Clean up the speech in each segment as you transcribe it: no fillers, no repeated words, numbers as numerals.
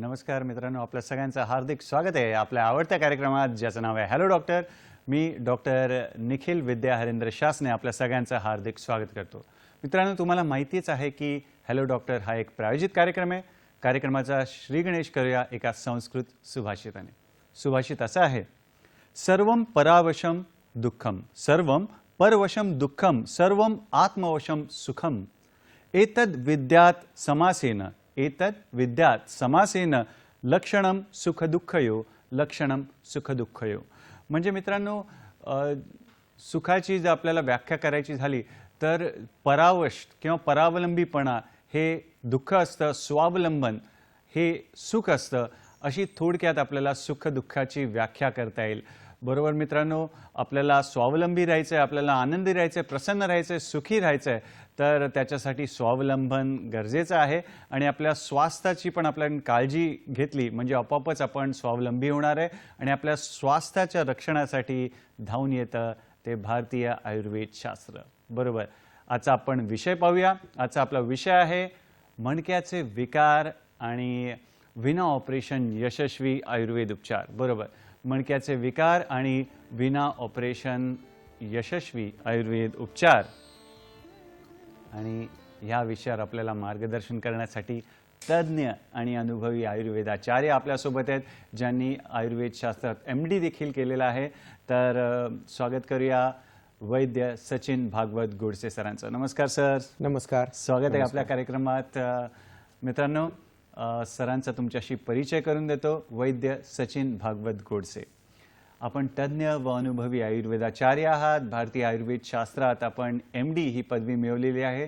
नमस्कार मित्रांनो, आपल्या सगळ्यांचं हार्दिक स्वागत आहे आपल्या आवडत्या कार्यक्रमात ज्याचं नाव आहे हॅलो डॉक्टर। मी डॉक्टर निखिल विद्या हरेंद्र शासने आपल्या सगळ्यांचं हार्दिक स्वागत करतो। मित्रांनो, तुम्हाला माहितीच आहे की हॅलो डॉक्टर हा एक प्रायोजित कार्यक्रम आहे। कार्यक्रमाचा श्री गणेश करूया एका संस्कृत सुभाषिताने। सुभाषित असं आहे, सर्वं परावशम दुःखम सर्वं परवशम दुःखम सर्वं आत्मवशम सुखम एतद् विद्यात् समासेन एतद् विद्यात् समासेन लक्षणम सुख दुःखयो लक्षणम सुख दुःखयो। म्हणजे मित्रांनो, सुखाची जर आपल्याला व्याख्या करायची झाली तर परावश किंवा परावलंबीपणा हे दुःख असतं, स्वावलंबन हे सुख असतं, अशी थोडक्यात आपल्याला सुख दुःखाची व्याख्या करता येईल। बरोबर मित्रांनो, आपल्याला स्वावलंबी राहायचं आहे, आपल्याला आनंदी राहायचं आहे, प्रसन्न राहायचं आहे, सुखी राहायचं आहे, तर त्याच्यासाठी स्वावलंबन गरजेचं आहे। आणि आपल्या स्वास्थ्याची पण आपण काळजी घेतली म्हणजे आपोआपच आपण स्वावलंबी होणार आहे आणि आपल्या स्वास्थ्याच्या रक्षणासाठी धावून येतं ते भारतीय आयुर्वेद शास्त्र। बरोबर, आजचा आपण विषय पाहूया। आजचा आपला विषय आहे मणक्याचे विकार आणि विना ऑपरेशन यशस्वी आयुर्वेद उपचार। बरोबर, मणक्याचे विकार आणि विना ऑपरेशन यशस्वी आयुर्वेद उपचार। आणि या विषयावर आपल्याला मार्गदर्शन करण्यासाठी तज्ञ आणि अनुभवी आयुर्वेदाचार्य आपल्यासोबत आहेत, ज्यांनी आयुर्वेद शास्त्रात MD देखील केलेला आहे। तर स्वागत करूया वैद्य सचिन भागवत गोडसे सरांचं। नमस्कार सर। नमस्कार, स्वागत आहे आपल्या कार्यक्रमात। मित्रांनो, सरांचा तुमच्याशी परिचय करून देतो। वैद्य सचिन भागवत गोडसे, आपण तज्ञ व अनुभवी आयुर्वेदाचार्य आहात। भारतीय आयुर्वेद शास्त्रात आपण MD ही पदवी मिळवलेली आहे।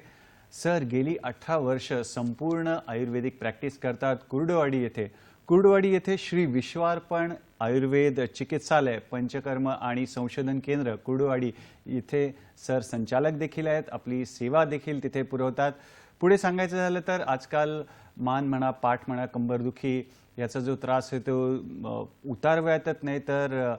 सर गेली 18 वर्ष संपूर्ण आयुर्वेदिक प्रॅक्टिस करतात कुर्डुवाडी येथे। कुर्डुवाडी येथे श्री विश्वार्पण आयुर्वेद चिकित्सालय, पंचकर्म आणि संशोधन केंद्र कुर्डुवाडी इथे सर संचालक देखील आहेत, आपली सेवा देखील तिथे पुरवतात। पुढे सांगायचं झालं तर आजकाल मान म्हणा, पाठ म्हणा, कंबरदुखी याचा जो त्रास आहे तो उतार वयातच नाही तर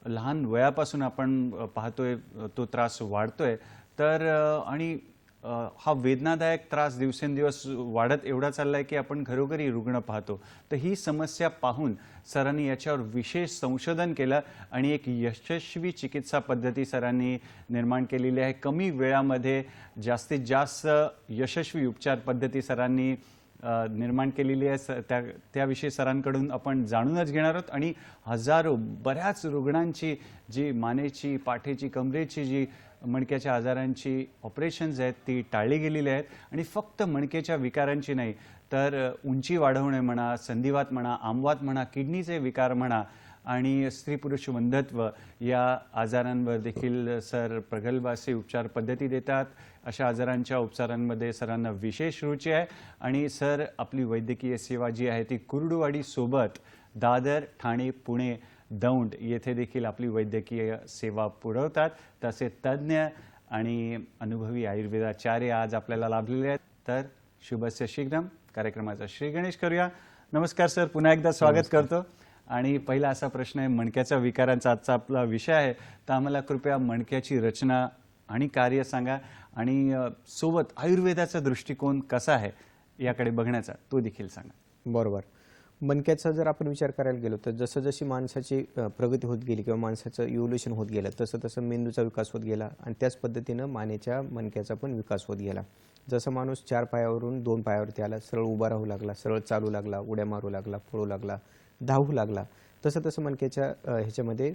लहान वयापासून आपण पाहतोय तो त्रास वाढतोय। तर आणि हा वेदनादायक त्रास दिवसेंदिवस वाढत एवढा चाललाय की आपण घरोघरी रुग्ण पाहतो। तर ही समस्या पाहून सरांनी याच्यावर विशेष संशोधन केलं आणि एक यशस्वी चिकित्सा पद्धती सरांनी निर्माण केलेली आहे। कमी वेळामध्ये जास्तीत जास्त यशस्वी उपचार पद्धती सरांनी निर्माण केलेली आहे। त्याविषयी सरांकडून आपण जाणूनच घेणार आहोत आणि हजारो बऱ्याच रुग्णांची जी मानेची, पाठीची, कमरेची, जी मणक्याच्या आजारांची ऑपरेशन्स आहेत ती टाळली गेलेली आहेत। आणि फक्त मणक्याच्या विकारांची नाही तर उंची वाढवणे म्हणा, संधिवात म्हणा, आमवात म्हणा, किडनीचे विकार म्हणा आणि स्त्री पुरुष वंध्यत्व या आजारांवर देखील सर प्रगल्भ असे उपचार पद्धती देतात। अशा आजारांच्या उपचारांमध्ये सरांना विशेष रुची आहे आणि सर आपली वैद्यकीय सेवा जी आहे ती कुर्डुवाडी सोबत दादर, ठाणे, पुणे, दौंड येथे देखील आपली वैद्यकीय सेवा पुरवतात। तसे तज्ञ आणि अनुभवी आयुर्वेदाचार्य आज आपल्याला लाभलेले आहेत। तर शुभस्य शीघ्रम कार्यक्रमाचा श्री गणेश करूया। नमस्कार सर, पुन्हा एकदा स्वागत करतो। आणि पहिला असा प्रश्न आहे, मणक्याच्या विकारांचा आजचा आपला विषय आहे, तर आम्हाला कृपया मणक्याची रचना आणि कार्य सांगा आणि सोबत आयुर्वेदाचा दृष्टिकोन कसा आहे याकडे बघण्याचा तो देखील सांगा। बरोबर, मणक्याचा जर आपण विचार करायला गेलो तर जसं जशी माणसाची प्रगती होत गेली किंवा माणसाचं इव्होल्युशन होत गेलं तसं तसं मेंदूचा विकास होत गेला आणि त्याच पद्धतीनं मणक्याचा पण विकास होत गेला। जसं माणूस 4 पायावरून 2 पायावरती आला, सरळ उभा राहू लागला, सरळ चालू लागला, उड्या मारू लागला, पळू लागला, धावू लागला, तसं तसं मणक्याच्या ह्याच्यामध्ये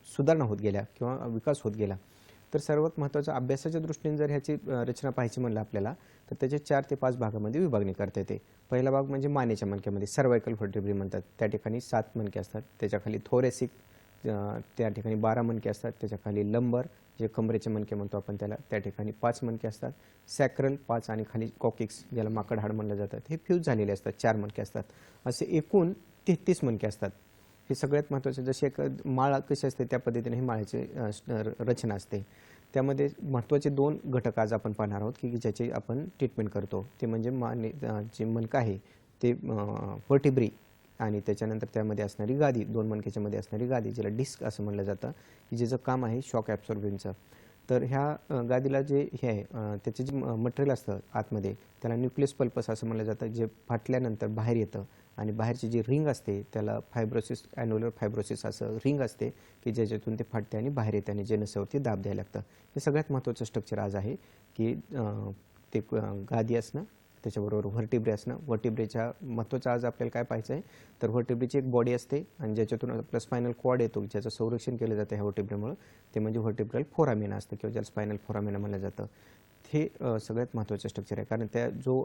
सुधारणा होत गेल्या किंवा विकास होत गेला। तर सर्वात महत्त्वाचं अभ्यासाच्या दृष्टीने जर ह्याची रचना पाहायची म्हणलं आपल्याला तर त्याचे 4 ते 5 भागामध्ये विभागणी करता येते। पहिला भाग म्हणजे मानेच्या मणक्यामध्ये सर्वायकल व्हर्टेब्री म्हणतात, त्या ठिकाणी 7 मणके असतात। त्याच्याखाली थोरेसिक, त्या ठिकाणी 12 मणके असतात। त्याच्याखाली लंबर जे कमरेचे मणके म्हणतो आपण त्याला, त्या ठिकाणी 5 मणके असतात। सॅक्रल 5 आणि खाली कॉकिक्स ज्याला माकड हाड म्हणलं जातं हे फ्यूज झालेले असतात, 4 मणके असतात। असे एकूण 33 मणके असतात। हे सगळ्यात महत्त्वाचं, जशी एक माळ कशी असते त्या पद्धतीने ही माळेची रचना असते। त्यामध्ये महत्त्वाचे 2 घटक आज आपण पाहणार आहोत की ज्याची आपण ट्रीटमेंट करतो, ते म्हणजे जे मणका आहे ते व्हर्टेब्री आणि त्याच्यानंतर त्यामध्ये असणारी गादी, 2 मणक्याच्या मध्ये असणारी गादी ज्याला डिस्क असं म्हणलं जातं, की ज्याचं काम आहे शॉक ॲब्सॉर्बन्सचं। तर ह्या गादीला जे हे आहे त्याचे जे मटेरियल असतं आतमध्ये त्याला न्यूक्लियस पल्पस असं म्हणलं जातं, जे फाटल्यानंतर बाहेर येतं आणि बाहेरची जी रिंग असते त्याला फायब्रोसिस, ॲन्युलर फायब्रोसिस असं रिंग असते की ज्याच्यातून ते फाटते आणि बाहेर येते आणि जे नसावरती दाब द्यायला लागतं. हे सगळ्यात महत्त्वाचं स्ट्रक्चर आज आहे की ते गादी असणं, त्याच्याबरोबर व्हर्टिब्रे असणं. व्हर्टिब्रेच्या महत्त्वाचं आज आपल्याला काय पाहायचं आहे, तर व्हर्टिब्रेची एक बॉडी असते आणि ज्याच्यातून आपला स्पायनल कॉर्ड येतो, ज्याचं संरक्षण केलं जातं ह्या व्हर्टिब्रेमुळं, ते म्हणजे व्हर्टिब्रल फोरामिना असतं किंवा ज्याला स्पायनल फोरामिना म्हणलं जातं. हे सगळ्यात महत्त्वाचं स्ट्रक्चर आहे, कारण त्या जो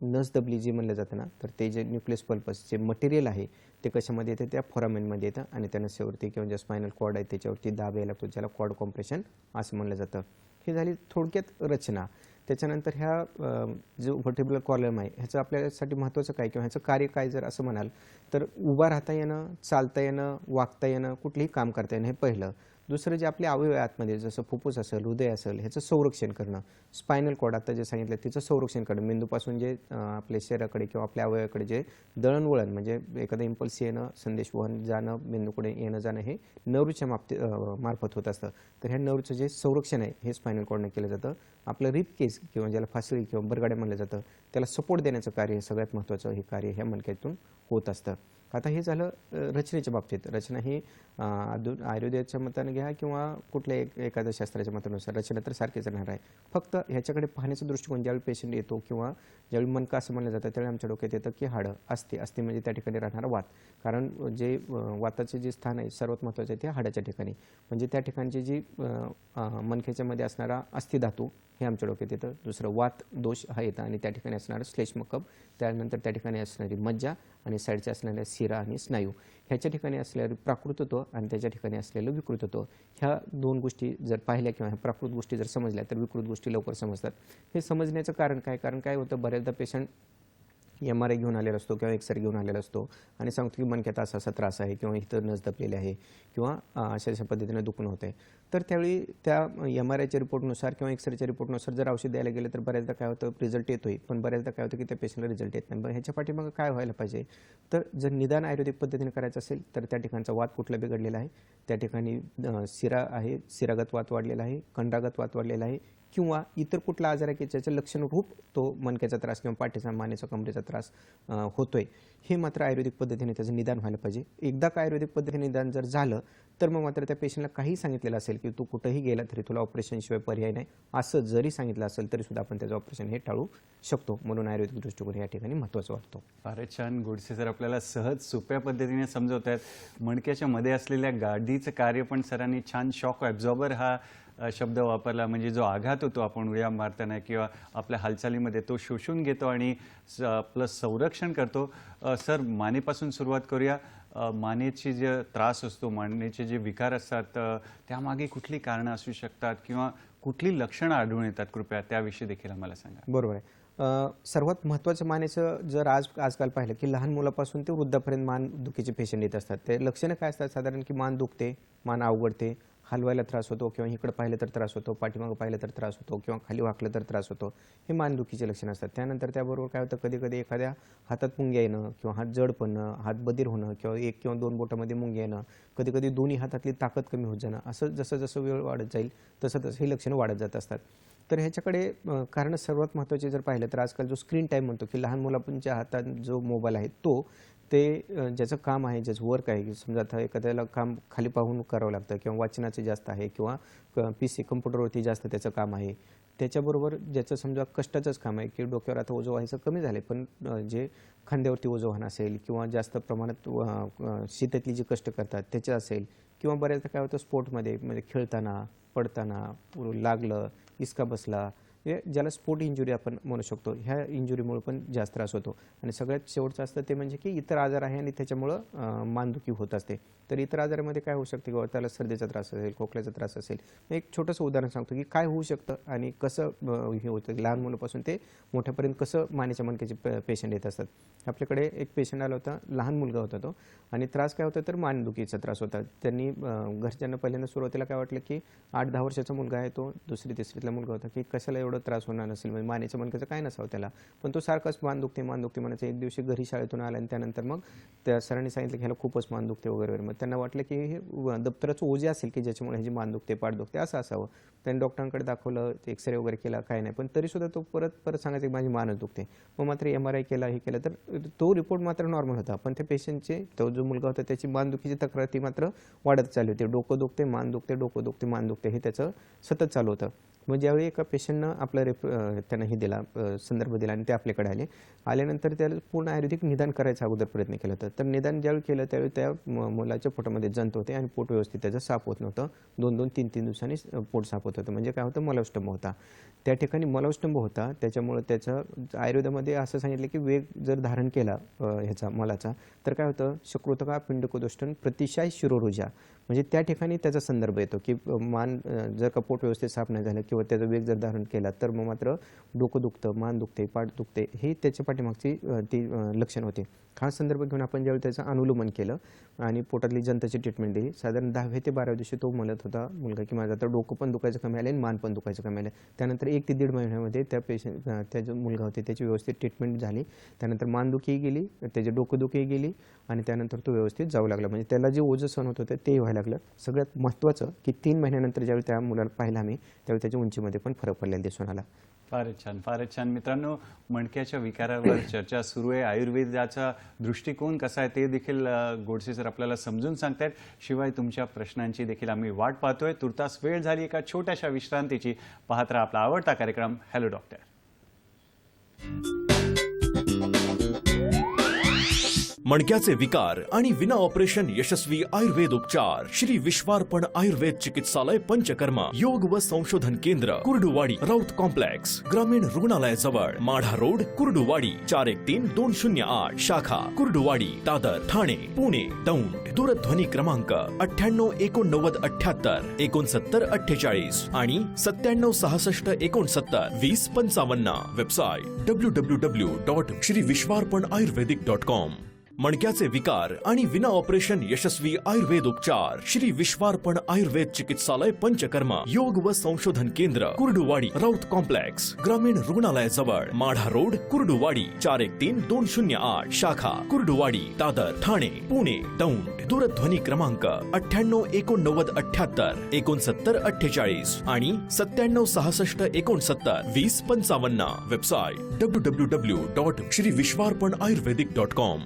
नस दबली जे म्हणलं जातं ना, तर ते जे न्यूक्लियस पल्पस जे मटेरियल आहे ते कशामध्ये येते, त्या फोरामेनमध्ये येतं आणि त्या नसेवरती किंवा ज्या स्पायनल कॉर्ड आहे त्याच्यावरती दाब यायला लागतो, ज्याला कॉर्ड कॉम्प्रेशन असं म्हणलं जातं. ही झाली थोडक्यात रचना. त्याच्यानंतर ह्या जो व्हर्टिब्रल कॉलम आहे ह्याचं आपल्यासाठी महत्त्वाचं काय किंवा ह्याचं कार्य काय जर असं म्हणाल, तर उभा राहता येणं, चालता येणं, वागता येणं, कुठलीही काम करता येणं हे पहिलं. दुसरं जे आपले अवयव आतमध्ये जसं फुफ्फुस असेल, हृदय असेल, ह्याचं संरक्षण करणं. स्पायनल कॉर्ड आता जे सांगितलं तिचं संरक्षण करणं. मेंदूपासून जे आपल्या शरीराकडे किंवा आपल्या अवयवाकडे जे दळणवळण म्हणजे एखादं इम्पल्स येणं, संदेश वहन जाणं, मेंदूकडे येणं जाणं हे नर्वच्या मार्फत होत असतं. तर ह्या नर्वचं जे संरक्षण आहे हे स्पायनल कॉर्डने केलं जातं. आपलं रिप केस किंवा ज्याला फासळी किंवा बरगाड्या म्हणलं जातं त्याला सपोर्ट देण्याचं कार्य हे सगळ्यात महत्त्वाचं हे कार्य ह्या मणक्यातून होत असतं. आता हे झालं रचनेच्या बाबतीत. रचना ही आयुर्वेदाच्या मताने घ्या किंवा कुठल्या एखाद्या शास्त्राच्या मतानुसार रचना तर सारखीच राहणार आहे. फक्त ह्याच्याकडे पाहण्याचा दृष्टिकोन ज्यावेळी पेशंट येतो किंवा ज्यावेळी मणका असं म्हणलं जातं त्यावेळी आमच्या डोक्यात येतं की हाडं, अस्थी म्हणजे त्या ठिकाणी राहणारा वात. कारण जे वाताचे जे स्थान आहे सर्वात महत्त्वाचं आहे ते हाडाच्या ठिकाणी. म्हणजे त्या ठिकाणची जी मणक्याच्या मध्ये असणारा अस्थिधातू हे आमच्या डोक्यात येतं. दुसरं वात दोष हा येतं आणि त्या ठिकाणी असणारं श्लेष्मकफ, त्यानंतर त्या ठिकाणी असणारी मज्जा आणि साईडच्या असणाऱ्या शिरा आणि स्नायू, ह्याच्या ठिकाणी असलेलं प्राकृतत्व आणि त्याच्या ठिकाणी असलेलं विकृतत्व. ह्या दोन गोष्टी जर पाहिल्या किंवा ह्या प्राकृत गोष्टी जर समजल्या तर विकृत गोष्टी लवकर समजतात. हे समजण्याचं कारण काय, कारण काय होतं बऱ्याचदा पेशंट MRI घेऊन आलेला असतो किंवा एक्सरे घेऊन आलेला असतो आणि सांगतो की मणक्यात असा असा त्रास आहे किंवा इथं नस दबलेली आहे किंवा अशा अशा पद्धतीने दुखणं होतं आहे. तर त्यावेळी त्या MRIच्या रिपोर्टनुसार किंवा एक्सरेच्या रिपोर्टनुसार जर औषध द्यायला गेलं तर बऱ्याचदा काय होतं रिझल्ट येतोय, पण बऱ्याचदा काय होतं की त्या पेशंटला रिझल्ट येत नाही. मग ह्याच्या पाठीमागं काय व्हायला पाहिजे, तर जर निदान आयुर्वेदिक पद्धतीने करायचं असेल तर त्या ठिकाणचा वात कुठला बिघडलेला आहे, त्या ठिकाणी शिरा आहे, शिरागत वात वाढलेला आहे, खंडागत वात वाढलेला आहे किंवा इतर कुठला आजार आहे की ज्याचं लक्षणरूप तो मणक्याचा त्रास किंवा पाठीचा मानेचा कमरेचा त्रास होतोय, हे मात्र आयुर्वेदिक पद्धतीने त्याचं निदान व्हायला पाहिजे. एकदा का आयुर्वेदिक पद्धतीने निदान जर झालं तर मग मात्र त्या पेशंटला काही सांगितलेलं असेल की तू कुठंही गेला तरी तुला ऑपरेशनशिवाय पर्याय नाही, असं जरी सांगितलं असेल तरी सुद्धा आपण त्याचं ऑपरेशन हे टाळू शकतो. म्हणून आयुर्वेदिक दृष्टिकोन या ठिकाणी महत्त्वाचा वाटतो. फारच छान गोडसे सर आपल्याला सहज सोप्या पद्धतीने समजवत आहेत. मणक्याच्या मध्ये असलेल्या गाडीचं कार्य पण सरांनी छान शॉक ॲब्झॉर्बर हा शब्द वापरला. म्हणजे जो आघात होतो आपण उड्या मारताना किंवा आपल्या हालचालीमध्ये तो शोषून घेतो आणि प्लस संरक्षण करतो. सर मानेपासून सुरुवात करूया. मानेचे जे त्रास असतो, मानेचे जे विकार असतात त्यामागे कुठली कारणं असू शकतात किंवा कुठली लक्षणं आढळून येतात, कृपया त्याविषयी देखील आम्हाला सांगा. बरोबर आहे. सर्वात महत्त्वाचं मानेचं जर आजकाल पाहिलं की लहान मुलापासून ते वृद्धापर्यंत मान दुखीचे पेशंट येत असतात. ते लक्षणं काय असतात साधारण की मान दुखते, मान अवघडते, हलवायला त्रास होतो किंवा इकडं पाहिलं तर त्रास होतो, पाठीमागं पाहिलं तर त्रास होतो किंवा खाली वाकलं तर त्रास होतो. हे मानदुखीचे लक्षणं असतात. त्यानंतर त्याबरोबर काय होतं कधी-कधी एखाद्या हातात मुंग्या येणं किंवा हात जड पडणं, हात बधीर होणं किंवा 1 किंवा 2 बोटामध्ये मुंग्या येणं, कधी-कधी दोन्ही हातातली ताकद कमी होत जाणं, असं जसं वेळ वाढत जाईल तसं ही लक्षणं वाढत जात असतात. तर ह्याच्याकडे कारण सर्वात महत्त्वाचे जर पाहिलं तर आजकाल जो स्क्रीन टाईम म्हणतो की लहान मुलांच्या हातात जो मोबाईल आहे तो ज्याचं काम आहे, ज्याचं वर्क आहे, की समजा आता एखाद्याला काम खाली पाहून करावं लागतं किंवा वाचनाचं जास्त आहे किंवा PC कम्प्युटरवरती जास्त त्याचं काम आहे. त्याच्याबरोबर ज्याचं समजा कष्टाचंच काम आहे की डोक्यावर आता ओझं व्हायचं कमी झालं आहे, पण जे खांद्यावरती ओझं वाहन असेल किंवा जास्त प्रमाणात शेतातली जी कष्ट करतात त्याचं असेल किंवा बऱ्याचदा काय होतं स्पोर्टमध्ये म्हणजे खेळताना, पडताना, लागलं, इसका बसला, ज्याला स्पोर्ट इंजुरी आपण म्हणू शकतो, ह्या इंजुरीमुळे पण जास्त त्रास होतो. आणि सगळ्यात शेवटचं असतं ते म्हणजे की इतर आजार आहे आणि त्याच्यामुळं मानदुखी होत असते. तर इतर आजारामध्ये काय होऊ शकते किंवा त्याला सर्दीचा त्रास असेल, खोकल्याचा त्रास असेल. एक छोटंसं उदाहरण सांगतो की काय होऊ शकतं आणि कसं हे होतं. लहान मुलापासून ते मोठ्यापर्यंत कसं मानेच्या मणक्याचे पेशंट येत असतात. आपल्याकडे एक पेशंट आला होता, लहान मुलगा होता तो आणि त्रास काय होता तर मानदुखीचा त्रास होता. त्यांनी घरच्यांना पहिल्यांदा सुरुवातीला काय वाटलं की 8-10 वर्षाचा मुलगा आहे तो, दुसरी तिसरीतला मुलगा होता की कशाला एवढा एवढं त्रास होणार नसेल, म्हणजे मानेच्या मणक्याचं काय नसावं त्याला, पण तो सारखाच मान दुखते म्हणायचं. एक दिवशी घरी शाळेतून आला आणि त्यानंतर मग त्या सरांनी सांगितलं की ह्याला खूपच मान दुखते वगैरे. मग त्यांना वाटलं की हे दप्तराचं ओझे असेल की ज्याच्यामुळे ह्याची मान दुखते, पाठ दुखते असं असावं. त्यांनी डॉक्टरांकडे दाखवलं, एक्सरे वगैरे केला, काय नाही, पण तरीसुद्धा तो परत सांगायचं की माझी मानच दुखते. मग मात्र MRI केला, हे केलं, तर तो रिपोर्ट मात्र नॉर्मल होता, पण त्या पेशंटचे, तो जो मुलगा होता त्याची मानदुखीची तक्रार ती मात्र वाढत चालली होती. डोकं दुखते, मान दुखते, डोकं दुखते, मान दुखते, हे त्याचं सतत चालू होतं. मग ज्यावेळी एका पेशंटनं आपला त्यांना हे दिला, संदर्भ दिला आणि ते आपल्याकडे आल्यानंतर त्याला पूर्ण आयुर्वेदिक निदान करायचा अगोदर प्रयत्न केला होता. तर निदान ज्यावेळी केलं त्यावेळी त्या मुलाच्या पोटामध्ये जंत होते आणि पोट व्यवस्थित त्याचं साफ होत नव्हतं. 2-2, 3-3 दिवसांनी पोट साफ होत होतं. म्हणजे काय होतं, मलस्तंभ होता. त्या ठिकाणी मलस्तंभ होता, त्याच्यामुळे त्याचं आयुर्वेदामध्ये असं सांगितलं की वेग जर धारण केला ह्याचा मलाचा, तर काय होतं, शकृतका पिंडकोदोष्टन प्रतिशाय शिरोरुजा, म्हणजे त्या ठिकाणी त्याचा संदर्भ येतो की मान जर का पोट व्यवस्थित साफ नाही झालं किंवा त्याचा वेग जर धारण केला तर मग मात्र डोकं दुखतं, मान दुखते, पाठ दुखते, हे त्याच्या पाठीमागची ती लक्षण होते. हा संदर्भ घेऊन आपण ज्यावेळी त्याचं अनुलोमन केलं आणि पोटातली जंताची ट्रीटमेंट दिली, साधारण 10वे ते 12व्या दिवशी तो म्हणत होता मुलगा की माझं आता डोकं पण दुखायचं कमी आलं आणि मान पण दुखायचं कमी आलं. त्यानंतर 1 ते 1.5 महिन्यामध्ये त्या जो मुलगा होते त्याची व्यवस्थित ट्रीटमेंट झाली. त्यानंतर मानदुखीही गेली, त्याची डोकंदुखीही गेली आणि त्यानंतर तो व्यवस्थित जाऊ लागला. म्हणजे त्याला जे ओझं सहन होत होतं ते व्हायला लागलं. सगळ्यात महत्त्वाचं की 3 महिन्यानंतर ज्यावेळी त्या मुलाला पाहिलं आम्ही, त्यावेळी त्याच्या उंचीमध्ये पण फरक पडलेला दिसून आला. फारच छान, फारच छान. मित्रांनो, मणक्याच्या विकारावर चर्चा सुरू आहे. आयुर्वेदाचा दृष्टिकोन कसा आहे ते देखील गोडसे सर आपल्याला समजून सांगतायत. शिवाय तुमच्या प्रश्नांची देखील आम्ही वाट पाहतोय. तुर्तास वेळ झाली एका छोट्याशा विश्रांतीची. पाहत राहा आपला आवडता कार्यक्रम हॅलो डॉक्टर. मणक्याचे विकार आणि विना ऑपरेशन यशस्वी आयुर्वेद उपचार श्री विश्वार्पण आयुर्वेद चिकित्सालय पंचकर्मा योग व संशोधन केंद्र कुर्डुवाडी राऊत कॉम्प्लेक्स ग्रामीण रुग्णालयाजवळ माढा रोड कुर्डुवाडी 413208 शाखा कुर्डुवाडी दादर ठाणे पुणे दौंड. दूरध्वनी क्रमांक 988978 6948 आणि 9766692055. वेबसाईट www.श्रीविश्वार्पणआयुर्वेदिक.com. मणक्याचे विकार आणि विना ऑपरेशन यशस्वी आयुर्वेद उपचार श्री विश्वार्पण आयुर्वेद चिकित्सालय पंचकर्मा योग व संशोधन केंद्र कुर्डुवाडी राऊत कॉम्प्लेक्स ग्रामीण रुग्णालयाजवळ माढा रोड कुर्डुवाडी 413208 शाखा कुर्डुवाडी दादर ठाणे पुणे दौंड. दूरध्वनी क्रमांक 988978 6948 आणि 9766692055. वेबसाईट www.श्रीविश्वार्पणआयुर्वेदिक.com.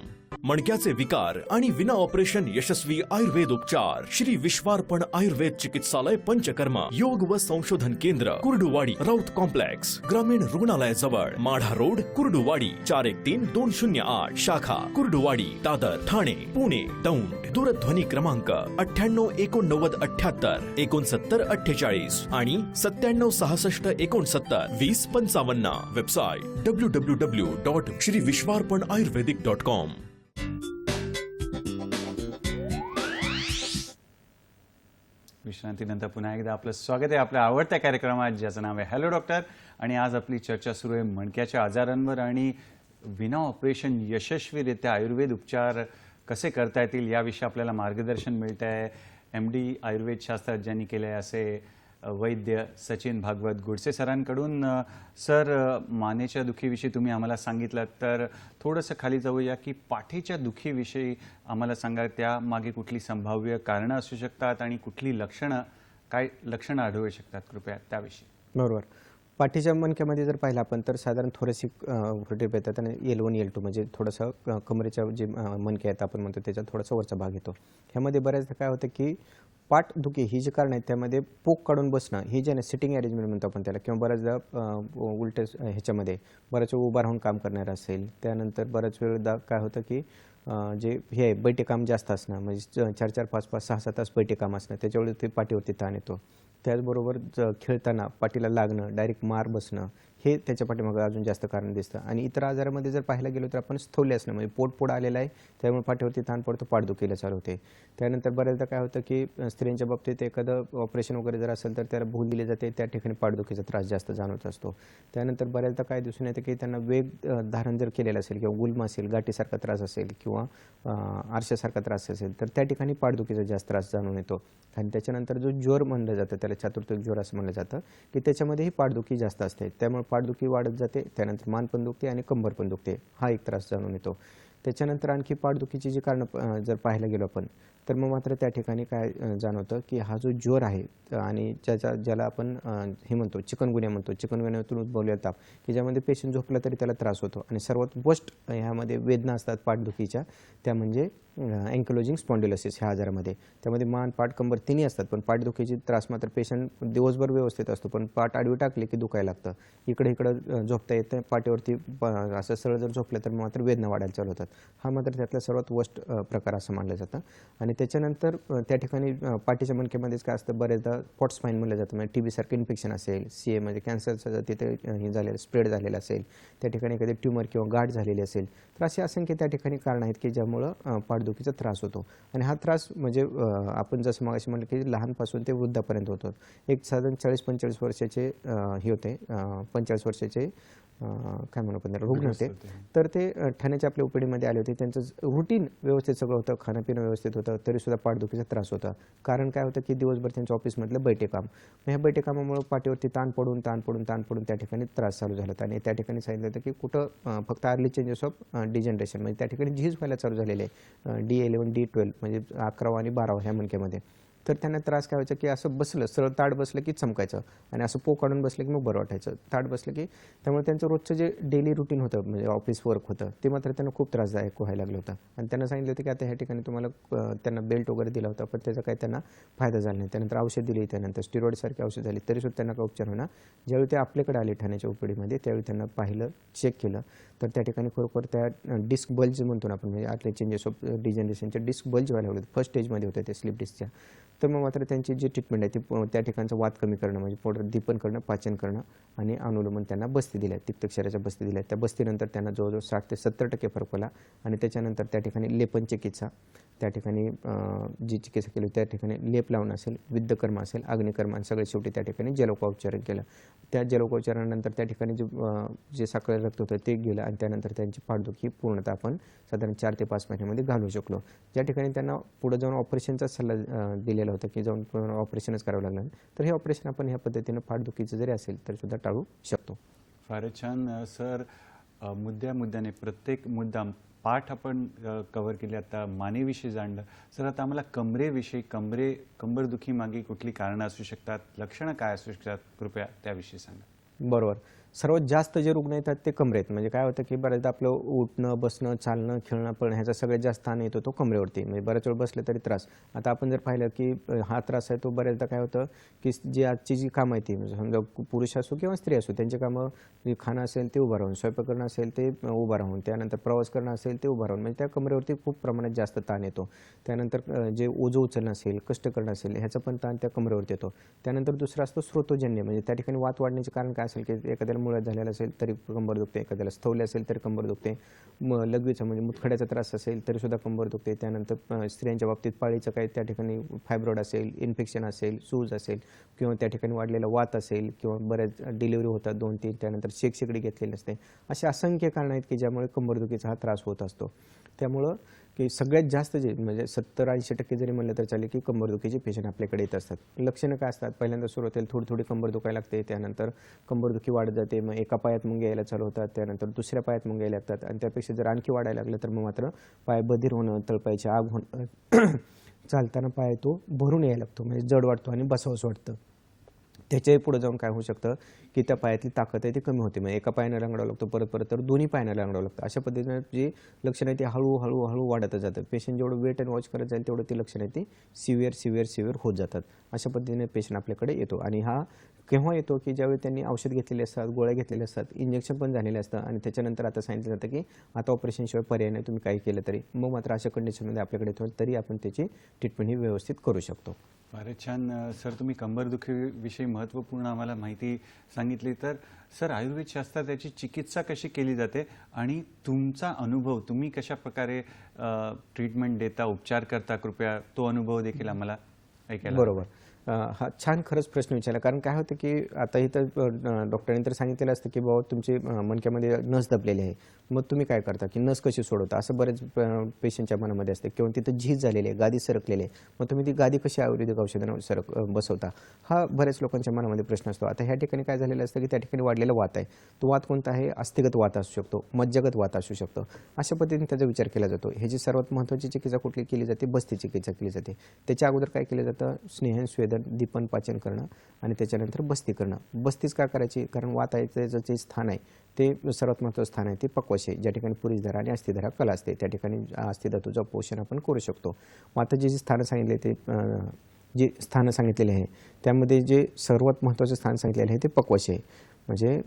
मणक्याचे विकार आणि विना ऑपरेशन यशस्वी आयुर्वेद उपचार श्री विश्वार्पण आयुर्वेद चिकित्सालय पंचकर्मा योग व संशोधन केंद्र कुर्डुवाडी राऊत कॉम्प्लेक्स ग्रामीण रुग्णालयाजवळ माढा रोड कुर्डुवाडी 413208 शाखा कुर्डुवाडी दादर ठाणे पुणे दौंड. दूरध्वनी क्रमांक 988978 6948 आणि 9766692055. वेबसाईट www.श्रीविश्वार्पणआयुर्वेदिक.com. विश्रांतीनंतर पुन्हा एकदा आपलं स्वागत आहे आपल्या आवडत्या कार्यक्रमात ज्याचं नाव आहे हॅलो डॉक्टर. आणि आज आपली चर्चा सुरू आहे मणक्याच्या आजारांवर आणि विना ऑपरेशन यशस्वीरित्या आयुर्वेद उपचार कसे करता येतील याविषयी आपल्याला मार्गदर्शन मिळत आहे. MD आयुर्वेद शास्त्रज्ञांनी केले असे वैद्य सचिन भागवत गोडसे सरांकडून. सर, मानेच्या दुखीविषयी तुम्ही आम्हाला सांगितलं, तर थोडंसं खाली जाऊया की पाठीच्या दुखीविषयी आम्हाला सांगा. त्यामागे कुठली संभाव्य कारणं असू शकतात आणि कुठली काय लक्षणं आढळू शकतात, कृपया त्याविषयी. बरोबर. पाठीच्या मणक्यामध्ये जर पाहिलं आपण तर साधारण थोडेसे व्हर्टेब्रे येतात आणि L1 L2 म्हणजे थोडंसं कमरेच्या जे मणके आहेत आपण म्हणतो त्याचा थोडासा वरचा भाग येतो. ह्यामध्ये बऱ्याचदा काय होतं की पाठदुखी ही जी कारण आहेत त्यामध्ये पोक काढून बसणं ही जे सिटिंग अरेंजमेंट म्हणतो आपण त्याला, किंवा बऱ्याचदा उलट ह्याच्यामध्ये बऱ्याच वेळ उभा राहून काम करणार असेल. त्यानंतर बऱ्याच वेळदा काय होतं की जे हे बैठे काम जास्त असणं, म्हणजे 4-4, 5-5, 6-6 तास बैठे काम असणं, त्याच्यामुळे ते पाठीवरती ताण येतो. त्याचबरोबर खेळताना पाठीला लागणं, डायरेक्ट मार बसणं हे त्याच्या पाठीमागं अजून जास्त कारण दिसतं. आणि इतर आजारामध्ये जर पाहायला गेलो तर आपण स्थौल्य असणं म्हणजे पोट पुढं आलेलं आहे, त्यामुळे पाठीवरती ताण पडतो, पाठदुखीला चालू होते. त्यानंतर बऱ्याचदा काय होतं की स्त्रियांच्या बाबतीत एखादं ऑपरेशन वगैरे जर असेल तर त्याला भूल दिली जाते, त्या ठिकाणी पाठदुखीचा त्रास जास्त जाणवत असतो. त्यानंतर बऱ्याचदा काय दिसून येतं की त्यांना वेग धारण जर केलेलं असेल किंवा गुल्म असेल, गाठीसारखा त्रास असेल किंवा आरशासारखा त्रास असेल तर त्या ठिकाणी पाठदुखीचा जास्त त्रास जाणून येतो. आणि त्याच्यानंतर जो ज्वर म्हणलं जातं, त्याला चातुर्थिक ज्वर असं म्हणलं जातं, की त्याच्यामध्येही पाठदुखी जास्त असते. त्यामुळे पाठदुखी वाढत जाते, त्यानंतर मान पण दुखते आणि कंबर पण दुखते, हा एक त्रास जाणून येतो. त्याच्यानंतर आणखी पाठदुखीची जी कारणं जर पाहायला गेलो आपण तर मग मात्र त्या ठिकाणी काय जाणवतं की हा जो ज्वर आहे आणि ज्याला आपण हे म्हणतो चिकनगुन्या म्हणतो, चिकनगुन्यातून उद्भवलेला ताप, की ज्यामध्ये पेशंट झोपला तरी त्याला त्रास होतो. आणि सर्वात वर्स्ट ह्यामध्ये वेदना असतात पाठदुखीच्या, त्या म्हणजे अँकिलोजिंग स्पॉन्डिलोसिस ह्या आजारामध्ये. त्यामध्ये मान, पाठ, कंबर तिन्ही असतात, पण पाठदुखीची त्रास मात्र पेशंट दिवसभर व्यवस्थित असतो, पण पाठ आडवी टाकली की दुखायला लागतं, इकडं झोपता येतं, पाठीवरती असं सरळ जर झोपलं तर मात्र वेदना वाढायला चालू होतात. हा मात्र त्यातला सर्वात वर्स्ट प्रकार असं मानलं जातं. आणि त्याच्यानंतर त्या ठिकाणी पाठीच्या मणक्यामध्येच काय असतं, बरेचदा पॉट स्पाईन म्हणलं जातं, म्हणजे TB सारखं इन्फेक्शन असेल, CA म्हणजे कॅन्सरचं तिथे हे झालेलं स्प्रेड झालेलं असेल, त्या ठिकाणी एखादी ट्यूमर किंवा गाठ झालेली असेल, तर असे असंख्य त्या ठिकाणी कारण आहेत की ज्यामुळं पाठदुखीचा त्रास होतो. आणि हा त्रास म्हणजे आपण जसं मगाशी म्हटलं की लहानपासून ते वृद्धापर्यंत होतो. एक साधारण 40-45 वर्षाचे हे होते, 45 वर्षाचे काय म्हणू आपण रुग्ण होते, तर ते ठाण्याच्या आपल्या ओपीडीमध्ये आले होते. त्यांचं रुटीन व्यवस्थित सगळं होतं, खाणंपिणं व्यवस्थित होतं, तरीसुद्धा पाठदुखीचा त्रास होता. कारण काय होतं की दिवसभर त्यांच्या ऑफिसमधलं बैठे काम, ह्या बैठे कामामुळे पाठीवरती ताण पडून त्या ठिकाणी त्रास चालू झाला. आणि त्या ठिकाणी सांगितलं होतं की कुठं फक्त अर्ली चेंजेस ऑफ डिजनरेशन म्हणजे त्या ठिकाणी झीज व्हायला चालू झालेले आहे, D11, D12 म्हणजे 11 आणि 12 ह्या मणक्यामध्ये. तर त्यांना त्रास काय व्हायचा की असं बसलं, सरळ ताट बसलं की चमकायचं आणि असं पोक काढून बसलं की मग बरं वाटायचं, ताट बसलं की. त्यामुळे त्यांचं रोजचं जे डेली रुटीन होतं म्हणजे ऑफिस वर्क होतं ते मात्र त्यांना खूप त्रासदायक व्हायला लागलं होतं. आणि त्यांना सांगितलं होतं की आता ह्या ठिकाणी तुम्हाला त्यांना बेल्ट वगैरे दिला होता, पण त्याचा काही त्यांना फायदा झाला नाही. त्यानंतर औषध दिली, त्यानंतर स्टिरॉइडसारखी औषध झाली, तरीसुद्धा त्यांना काही उपचार होणार. ज्यावेळी ते आपल्याकडे आले ठाण्याच्या ओपीडीमध्ये त्यावेळी त्यांना पाहिलं, चेक केलं, तर त्या ठिकाणी खरोखर त्या डिस्क बल्ज म्हणतो ना आपण, म्हणजे आतले चेंजेस ऑफ डिजनरेशनचे डिस्क बल्ज व्हायला लागले, फर्स्ट स्टेजमध्ये होते ते स्लिप डिस्कच्या. तर मग मात्र त्यांची जी ट्रीटमेंट आहे ती त्या ठिकाणचा वात कमी करणं म्हणजे पोटात दीपन करणं, पाचन करणं आणि अनुलोमन त्यांना बस्ती दिल्या, तिक्तक्षाराच्या बस्ती दिल्या. त्या बस्तीनंतर त्यांना जवळजवळ 60 ते 70% फरक पडला. आणि त्याच्यानंतर त्या ठिकाणी लेपन चिकित्सा, त्या ठिकाणी जी चिकित्सा केली त्या ठिकाणी लेप लावणं असेल, विद्धकर्म असेल, अग्निकर्म आणि सगळे शेवटी त्या ठिकाणी जलोपचारण केलं. त्या जलोपचारानंतर त्या ठिकाणी जे साखळी रक्त होतं ते गेलं आणि त्यानंतर त्यांची पाठदुखी पूर्णतः आपण साधारण 4 ते 5 महिन्यामध्ये घालवू शकलो. ज्या ठिकाणी त्यांना पुढे जाऊन ऑपरेशनचा सल्ला दिलेला होता की जाऊन ऑपरेशनच करावं लागलं, तर हे ऑपरेशन आपण ह्या पद्धतीनं पाठदुखीचं जरी असेल तरी सुद्धा टाळू शकतो. फारच छान सर. मुद्द्याने प्रत्येक मुद्दा पाठ आपण कव्हर केले, आता मानेविषयी जाणलं. सर आता आम्हाला कमरेविषयी, कंबरदुखी मागे कुठली कारणं असू शकतात, लक्षणं काय असू शकतात, कृपया त्याविषयी सांगा. बरोबर. सर्वात जास्त जे रुग्ण येतात ते कमरेत. म्हणजे काय होतं की बऱ्याचदा आपलं उठणं, बसणं, चालणं, खेळणं, पळणं ह्याचा सगळ्यात जास्त ताण येतो तो कमरेवरती. म्हणजे बऱ्याच वेळ बसलं तरी त्रास. आता आपण जर पाहिलं की हा त्रास आहे तो बऱ्याचदा काय होतं की जी आजची जी कामं आहे ती म्हणजे समजा पुरुष असो किंवा स्त्री असो, त्यांची कामं जे खाणं असेल ते उभं राहून, स्वयंपाक करणं असेल ते उभं राहून, त्यानंतर प्रवास करणं असेल ते उभं राहून, म्हणजे त्या कमरेवरती खूप प्रमाणात जास्त ताण येतो. त्यानंतर जे ओझं उचलणं असेल, कष्ट करणं असेल, ह्याचा पण ताण त्या कमरेवरती येतो. त्यानंतर दुसरा असतो स्रोतोजन्य, म्हणजे त्या ठिकाणी वात वाढण्याचे कारण काय असेल की एखाद्याला मुळ्यात झालेलं असेल तरी कंबर दुखते, एखाद्याला स्थौल्य असेल तरी कंबर दुखते, लघवीचा म्हणजे मुतखड्याचा त्रास असेल तरी सुद्धा कंबर दुखते. त्यानंतर स्त्रियांच्या बाबतीत पाळीचं काही त्या ठिकाणी फायब्रॉइड असेल, इन्फेक्शन असेल, सूज असेल किंवा त्या ठिकाणी वाढलेला वात असेल किंवा बऱ्याच डिलिव्हरी होतात 2-3, त्यानंतर शेकडी घेतलेली असते. असे असंख्य कारणं आहेत की ज्यामुळे कंबरदुखीचा हा त्रास होत असतो. त्यामुळं की सगळ्यात जास्त जे म्हणजे 70-80% जरी म्हणलं तर चालेल की कंबरदुखीचे पेशंट आपल्याकडे येत असतात. लक्षणं काय असतात, पहिल्यांदा सुरुवातीला थोडी कंबर दुखायला लागते, त्यानंतर कंबरदुखी वाढत जाते, मग एका पायात मुंग्या यायला चालू होतात, त्यानंतर दुसऱ्या पायात मुंग्या यायला लागतात आणि त्यापेक्षा जर आणखी वाढायला लागलं तर मग मात्र पाय बधीर होणं, तळपायाची आग होणं, चालताना पाय तो भरून यायला लागतो म्हणजे जड वाटतो आणि बसावंसं वाटतं. त्याच्याही पुढे जाऊन काय होऊ शकतं की त्या पायातली ताकद आहे ती कमी होते, म्हणजे एका पायानं रांगडावं लागतो, परत तर दोन्ही पायानं रांगडावं लागतं. अशा पद्धतीनं जी लक्षणं आहे ती हळूहळू वाढतच जातात. पेशंट जेवढं वेट अँड वॉच करत जाईल तेवढं ती लक्षणं आहे ती सिव्हिअर होत जातात. अशा पद्धतीने पेशंट आपल्याकडे येतो आणि हा केव्हा येतो की ज्यावेळी त्यांनी औषध घेतलेले असतात, गोळ्या घेतलेल्या असतात, इंजेक्शन पण झालेलं असतं आणि त्याच्यानंतर आता सांगितलं जातं की आता ऑपरेशनशिवाय पर्याय नाही, तुम्ही काही केलं तरी. मग मात्र अशा कंडिशनमध्ये आपल्याकडे येतो तरी आपण त्याची ट्रीटमेंट ही व्यवस्थित करू शकतो. फारच छान सर, तुम्ही कंबरदुखीविषयी महत्त्वपूर्ण आम्हाला माहिती सांगितली. तर सर, आयुर्वेद शास्त्रात त्याची चिकित्सा कशी केली जाते आणि तुमचा अनुभव, तुम्ही कशा प्रकारे ट्रीटमेंट देता, उपचार करता, कृपया तो अनुभव देखील आम्हाला ऐकायला. बरोबर. हा छान खरंच प्रश्न विचारला. कारण काय होतं की आता इथं डॉक्टरांनी तर सांगितलेलं असतं की बाबा तुमची मणक्यामध्ये नस दबलेली आहे, मग तुम्ही काय करता की नस कशी सोडवता, असं बरेच पेशंटच्या मनामध्ये असते. किंवा तिथं झीज झालेली आहे, गादी सरकलेली आहे, मग तुम्ही ती गादी कशी आयुर्वेदिक औषधांवर बसवता, हा बऱ्याच लोकांच्या मनामध्ये प्रश्न असतो. आता ह्या ठिकाणी काय झालेलं असतं की त्या ठिकाणी वाढलेला वात आहे. तो वात कोणता आहे? अस्थिगत वात असू शकतो, मज्जागत वात असू शकतो. अशा पद्धतीने त्याचा विचार केला जातो. ह्याची सर्वात महत्त्वाची चिकित्सा कुठली केली जाते? बस्ती चिकित्सा केली जाते. त्याच्या अगोदर काय केलं जातं? स्नेहन, स्वेदन, दीपन, पाचन करणं आणि त्याच्यानंतर बस्ती करणं. बस्तीच का करायची? कारण वात आहे त्याचं जे स्थान आहे ते सर्वात महत्त्वाचं स्थान आहे ते पक्वाशय, ज्या ठिकाणी पुरीधरा आणि अस्थिधरा कला असते, त्या ठिकाणी अस्थिधातूचं पोषण आपण करू शकतो. वाताचे जे स्थानं सांगितले ते जे स्थानं सांगितलेले आहे त्यामध्ये जे सर्वात महत्त्वाचं स्थान सांगितलेलं आहे ते पक्वाशय. म्हणजे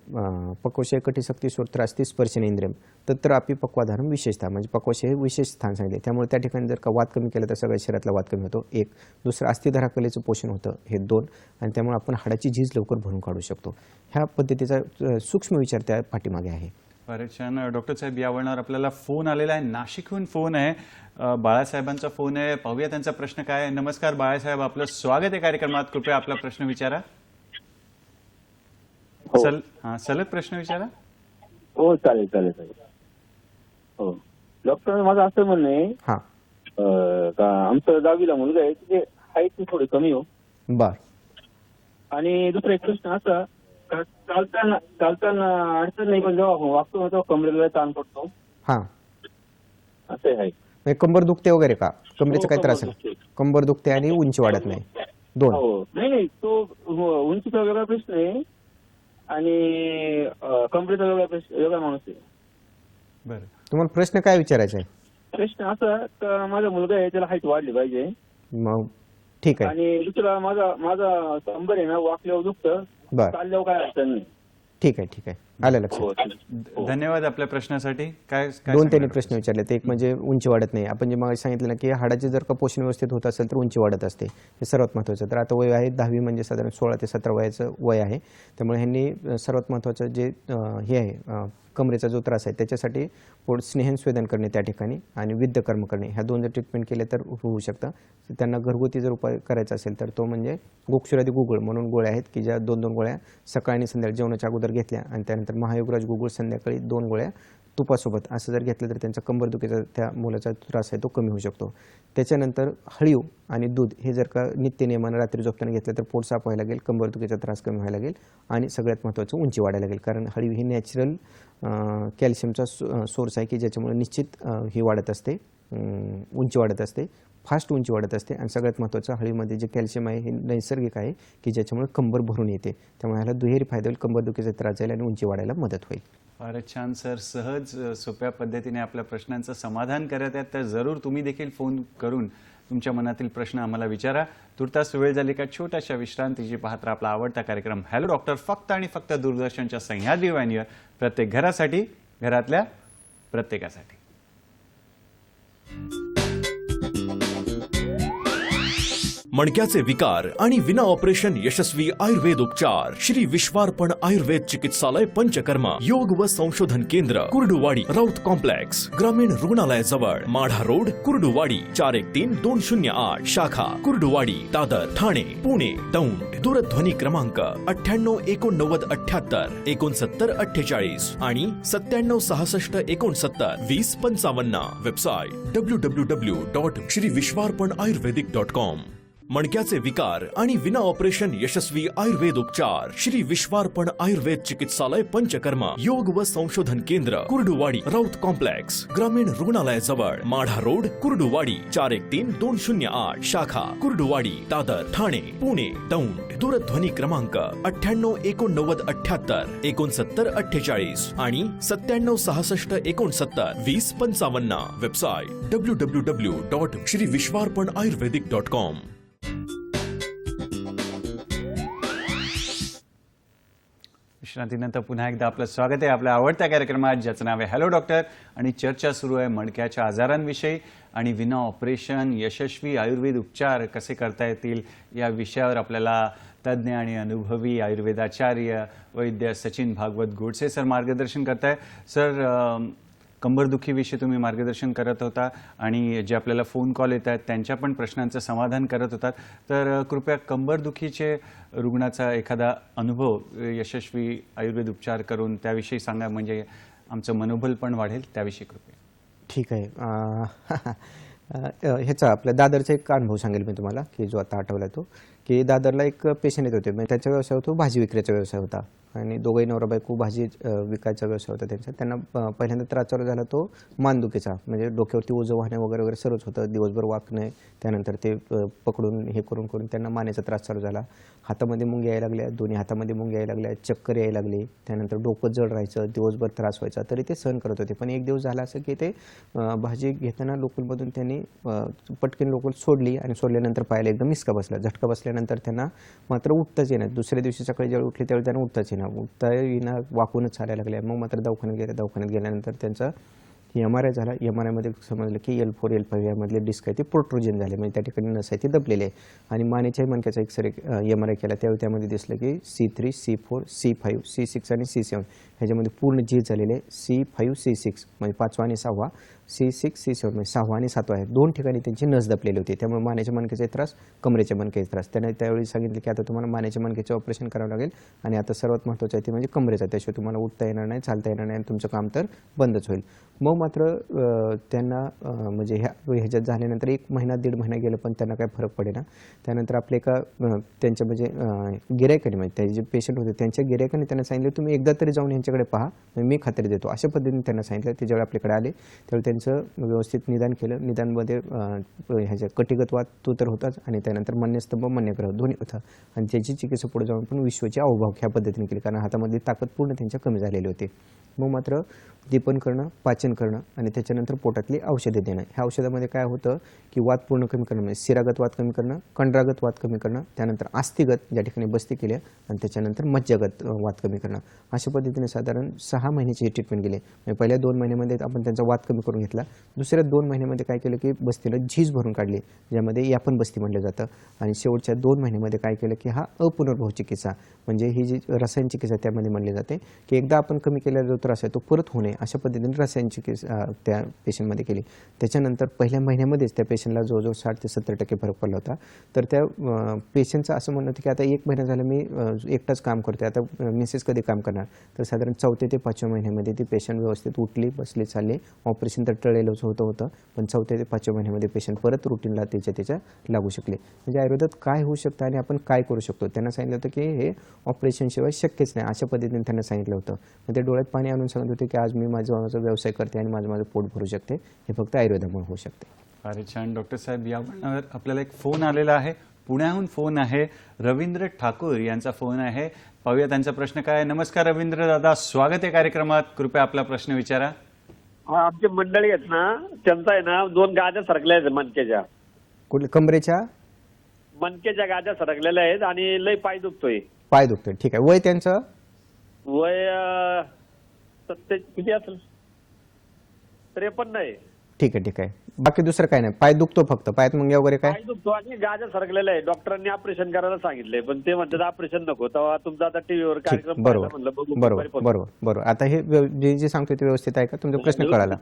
पक्वशय कटिशक्ती श्रोत्रास्ती स्पर्शनेंद्रियम तत्र अपि पक्वाधारम विशेषतः, म्हणजे पक्वशय हे विशेष स्थान सांगितले. त्यामुळे त्या ठिकाणी जर का वात कमी केलं तर सगळ्या शरीरातला वात कमी होतो, एक. दुसरं अस्थिधरा कलेचं पोषण होतं, हे दोन. आणि त्यामुळे आपण हाडाची झीज लवकर भरून काढू शकतो. ह्या पद्धतीचा सूक्ष्म विचार त्या पाठीमागे आहे. फारच छान. डॉक्टर साहेब, या वळणावर आपल्याला फोन आलेला आहे, नाशिकहून फोन आहे, बाळासाहेबांचा फोन आहे. पाहूया त्यांचा प्रश्न काय आहे. नमस्कार बाळासाहेब, आपलं स्वागत आहे कार्यक्रमात. कृपया आपला प्रश्न विचारा. सलग प्रश्न विचारा. हो, चालेल चालेल चालेल. हो डॉक्टर, माझं असं म्हणणं आहे का आमचं 10वीला मुलगा आहे, तिथे हाईट थोडी कमी हो. बर. आणि दुसरा एक प्रश्न असा का चालताना अडचण नाही, पण जेव्हा वागतो तेव्हा कमरेला ताण पडतो. हा, असं आहे. कंबर दुखते वगैरे का? कमरेचा हो, काय त्रास आहे? कंबर दुखते. कंबर दुखते आणि उंची वाढत नाही, दोन. हो, नाही तो उंचीचा वेगळा प्रश्न आहे आणि कमरेचा वेगळा माणूस आहे. बरं, तुम्हाला प्रश्न काय विचारायचा आहे? प्रश्न असा का माझा मुलगा आहे, त्याला हाईट वाढली पाहिजे. मग ठीक आहे. आणि दुसरा माझा कंबर आहे ना, वाकल्यावर दुखतं, बर, चालल्यावर काय अडचण नाही. ठीक आहे आलं लक्षात. हो. धन्यवाद आपल्या प्रश्नासाठी. काय दोन त्यांनी प्रश्न विचारले. ते एक म्हणजे उंची वाढत नाही. आपण जे मग सांगितलं ना की हाडाचे जर का पोषण व्यवस्थित होत असेल तर उंची वाढत असते, हे सर्वात महत्त्वाचं. तर आता वय आहे 10वी, म्हणजे साधारण 16 ते 17 वयाचं वय आहे. त्यामुळे ह्यांनी सर्वात महत्त्वाचं जे हे आहे कमरेचा जो त्रास आहे त्याच्यासाठी स्नेहन स्वेदन करणे त्या ठिकाणी आणि विद्य कर्म करणे, ह्या दोन जर ट्रीटमेंट केले तर होऊ शकतं. त्यांना घरगुती जर उपाय करायचा असेल तर तो म्हणजे गोक्षुरादी गुगुळ म्हणून गोळ्या आहेत की ज्या 2-2 गोळ्या सकाळी आणि संध्याकाळी जेवणाच्या अगोदर घेतल्या आणि त्यानंतर महायोगराज गुगुळ संध्याकाळी 2 गोळ्या तुपासोबत असं जर घेतलं तर त्यांचा कंबरदुखीचा त्या मुलाचा त्रास आहे तो कमी होऊ शकतो. त्याच्यानंतर हळीव आणि दूध हे जर का नित्य नियमानं रात्री झोपताना घेतलं तर पोट साफ व्हायला लागेल, कंबरदुखीचा त्रास कमी व्हायला लागेल आणि सगळ्यात महत्त्वाचं उंची वाढायला लागेल. कारण हळीव ही नॅचरल कॅल्शियमचा सोर्स आहे की ज्याच्यामुळे निश्चित ही वाढत असते, उंची वाढत असते, फास्ट उंची वाढत असते. आणि सगळ्यात महत्त्वाचं हळीमध्ये जे कॅल्शियम आहे हे नैसर्गिक आहे की ज्याच्यामुळे कंबर भरून येते. त्यामुळे ह्याला दुहेरी फायदा होईल, कंबरदुखीचा त्रास जाईल आणि उंची वाढायला मदत होईल. फारच छान सर, सहज सोप्या पद्धतीने आपल्या प्रश्नांचं समाधान करत आहेत. तर जरूर तुम्ही देखील फोन करून तुमच्या मनातील प्रश्न आम्हाला विचारा. तुर्तास वेळ झाली का छोट्याशा विश्रांतीची पाहत आपला आवडता कार्यक्रम हॅलो डॉक्टर फक्त आणि फक्त दूरदर्शनच्या सह्याद्री वाहिनीवर, प्रत्येक घरासाठी, घरातल्या प्रत्येकासाठी. मणक्याचे विकार आणि विना ऑपरेशन यशस्वी आयुर्वेद उपचार श्री विश्वार्पण आयुर्वेद चिकित्सालय पंचकर्मा योग व संशोधन केंद्र कुर्डुवाडी राऊत कॉम्प्लेक्स ग्रामीण रुग्णालयाजवळ माढा रोड कुर्डुवाडी 413208 शाखा कुर्डुवाडी दादर ठाणे पुणे दौंड. दूरध्वनी क्रमांक 988978 6948 आणि 9766692055. वेबसाईट www.श्रीविश्वार्पणआयुर्वेदिक.com. मणक्याचे विकार आणि विना ऑपरेशन यशस्वी आयुर्वेद उपचार श्री विश्वार्पण आयुर्वेद चिकित्सालय पंचकर्मा योग व संशोधन केंद्र कुर्डुवाडी राऊत कॉम्प्लेक्स ग्रामीण रुग्णालयाजवळ माढा रोड कुर्डुवाडी 413208 शाखा कुर्डुवाडी दादर ठाणे पुणे दौंड. दूरध्वनी क्रमांक 988978 6948 आणि 9766692055. वेबसाईट www.श्रीविश्वार्पणआयुर्वेदिक.com. विश्रांतीनंतर पुन्हा एकदा आपलं स्वागत आहे आपल्या आवडत्या कार्यक्रमात, ज्याचं नाव आहे हॅलो डॉक्टर. आणि चर्चा सुरू आहे मणक्याच्या आजारांविषयी आणि विना ऑपरेशन यशस्वी आयुर्वेद उपचार कसे करता येतील या विषयावर आपल्याला तज्ज्ञ आणि अनुभवी आयुर्वेदाचार्य वैद्य सचिन भागवत गोडसे सर मार्गदर्शन करताय. सर, कंबरदुखीविषयी तुम्ही मार्गदर्शन करत होता आणि जे आपल्याला फोन कॉल येत आहेत त्यांच्या पण प्रश्नांचं समाधान करत होतात. तर कृपया कंबरदुखीचे रुग्णाचा एखादा अनुभव यशस्वी आयुर्वेद उपचार करून त्याविषयी सांगा, म्हणजे आमचं मनोबल पण वाढेल. त्याविषयी कृपया. ठीक आहे. ह्याचा आपल्या दादरचा एक अनुभव सांगेल मी तुम्हाला, की जो आता आठवला तो, की दादरला एक पेशंट येत होते. म्हणजे त्याचा व्यवसाय होतो भाजी विक्रीचा व्यवसाय होता आणि दोघंही नवरा बायको भाजी विकायचा व्यवसाय होता त्यांचा. त्यांना पहिल्यांदा त्रास चालू झाला तो मानदुखीचा, म्हणजे डोक्यावरती ओझं वाहणे वगैरे वगैरे सर्वच होतं, दिवसभर वाकणे, त्यानंतर ते पकडून हे करून करून त्यांना मानेचा त्रास चालू झाला. हातामध्ये मुंग्या यायला लागल्या, दोन्ही हातामध्ये मुंग्या यायला लागल्या, चक्कर यायला लागली, त्यानंतर डोकं जड राहायचं, दिवसभर त्रास व्हायचा, तरी ते सहन करत होते. पण एक दिवस झाला असं की ते भाजी घेताना लोकलमधून त्यांनी पटकन लोकल सोडली आणि सोडल्यानंतर पायाला एकदम मिसका बसला. झटका बसल्यानंतर त्यांना मात्र उठताच येणार. दुसऱ्या दिवशी सकाळी ज्यावेळी उठले त्यावेळी त्यांना उठताच येणार, उठता येणार, वाकूनच चालायला लागल्या. मग मात्र दवाखान्यात गेल्यानंतर त्यांचा MRI झाला. MRIमध्ये समजलं की L4 L5 यामधले डिस्क आहे ते प्रोट्रुजन झाले, म्हणजे त्या ठिकाणी नस आहे ती दबलेली आहे. आणि मानेच्याही मणक्याचा एक्सरे MRI केला, त्यावेळी त्यामध्ये दिसलं की C3 C4 C5 C6 आणि C7 ह्याच्यामध्ये पूर्ण झीज झालेले आहे. C5 C6 म्हणजे 5वा आणि 6वा, C6 C7 म्हणजे 6वा आणि 7वा आहे. 2 ठिकाणी त्यांची नस दबलेली होती. त्यामुळे मानेच्या मणक्याचा त्रास, कमरेच्या मणक्याचा त्रास. त्याने त्यावेळी सांगितलं की आता तुम्हाला मानेच्या मणक्याचे ऑपरेशन करावं लागेल आणि आता सर्वात महत्त्वाचं आहे ते म्हणजे कमरेचा, त्याशिवाय तुम्हाला उठता येणार नाही, चालता येणार नाही आणि तुमचं काम तर बंदच होईल. मग मात्र त्यांना म्हणजे ह्याच्यात झाल्यानंतर 1 महिना 1.5 महिना गेलं पण त्यांना काय फरक पडेना. त्यानंतर आपले एका त्यांच्या म्हणजे गिरायकाने, म्हणजे ते जे पेशंट होते त्यांच्या गिरायकाने त्यांना सांगितलं तुम्ही एकदा तरी जाऊन यांच्याकडे पहा, मी खात्री देतो, अशा पद्धतीने त्यांना सांगितलं. ते ज्यावेळी आपल्याकडे आले त्यावेळी त्यांचं व्यवस्थित निदान केलं. निदानमध्ये ह्याच्या कटिगत वात तो तर होताच आणि त्यानंतर मन्यस्तंभ मन्यग्रह दोन्ही होता आणि त्याची चिकित्सा पुढे जाऊन पण विश्वाची अवभाव ह्या पद्धतीने केली, कारण हातामधली ताकद पूर्ण त्यांच्या कमी झालेली होती. मग मात्र दीपन करणं, पाचन करणं आणि त्याच्यानंतर पोटातली औषधे देणं. ह्या औषधामध्ये काय होतं की वात पूर्ण कमी करणं, म्हणजे शिरागत वात कमी करणं, कंडरागत वात कमी करणं, त्यानंतर आस्थिगत ज्या ठिकाणी बस्ती केली आणि त्याच्यानंतर मज्जागत वात कमी करणं. अशा पद्धतीने साधारण 6 महिन्याची ही ट्रीटमेंट गेली. म्हणजे पहिल्या 2 महिन्यामध्ये आपण त्यांचा वात कमी करून घेतला. दुसऱ्या 2 महिन्यामध्ये काय केलं की बस्तीला झीज भरून काढली, ज्यामध्ये यापन बस्ती म्हटलं जातं. आणि शेवटच्या 2 महिन्यामध्ये काय केलं की हा अपुनर्भव चिकित्सा, म्हणजे ही जी रसायन चिकित्सा त्यामध्ये म्हणली जाते की एकदा आपण कमी केलेला जो त्रास आहे तो परत होऊ नये, अशा पद्धतीने रसायन चिकित्सा त्या पेशंटमध्ये केली. त्याच्यानंतर पहिल्या महिन्यामध्येच त्या पेशंटला जवळजवळ 60 ते 70% फरक पडला होता. तर त्या पेशंटचं असं म्हणणं होतं की आता 1 महिना झालं मी एकटाच काम करतोय, आता मिसेस कधी काम करणार. तर साधारण 4थ्या ते 5व्या महिन्यामध्ये ती पेशंट व्यवस्थित उठली, बसली, चालली. ऑपरेशन तर टळलेलंच होतं पण 4थ्या ते 5व्या महिन्यामध्ये पेशंट परत रुटीनला त्याच्या लागू शकले. म्हणजे आयुर्वेदात काय होऊ शकतं आणि आपण काय करू शकतो. त्यांना सांगितलं होतं की हे ऑपरेशनशिवाय शक्यच नाही, अशा पद्धतीने त्यांना सांगितलं होतं. मग ते डोळ्यात पाणी आणून सांगत होते की आज मी माझा व्यवसाय करते आणि माझं पोट भरू शकते, हे फक्त आयुर्वेदामुळे होऊ शकते. फार छान डॉक्टर साहेब. यावर आपल्याला एक फोन आलेला आहे, पुण्याहून फोन आहे, रवींद्र ठाकूर यांचा फोन आहे. पाहूया त्यांचा प्रश्न काय. नमस्कार रवींद्र दादा, स्वागत आहे कार्यक्रमात. कृपया आपला प्रश्न विचारा. आमची मंडळी आहेत ना, त्यांचा आहे ना 2 गाद्या सरकल्या आहेत मणक्याच्या. कुठल्या? कमरेच्या मणक्याच्या गाद्या सरकलेल्या आहेत आणि लय पाय दुखतोय. पाय दुखतोय. ठीक आहे. वय त्यांचं? वय 70 किती असेल, 53 आहे. ठीक आहे. बाकी दुसरं काय नाही, पाय दुखतो फक्त, पायात मुंग्या वगैरे काय? पाय दुखतो आणि गाद्या सरकलेल्या आहे. डॉक्टरांनी ऑपरेशन करायला सांगितलंय पण ते म्हणतात ऑपरेशन नको. तेव्हा तुमचा आता टीव्हीवर कार्यक्रम पाहिला, म्हणलं बघू. बरोबर. आता हे जे सांगतोय ते व्यवस्थित आहे का? तुमचा प्रश्न कळाला.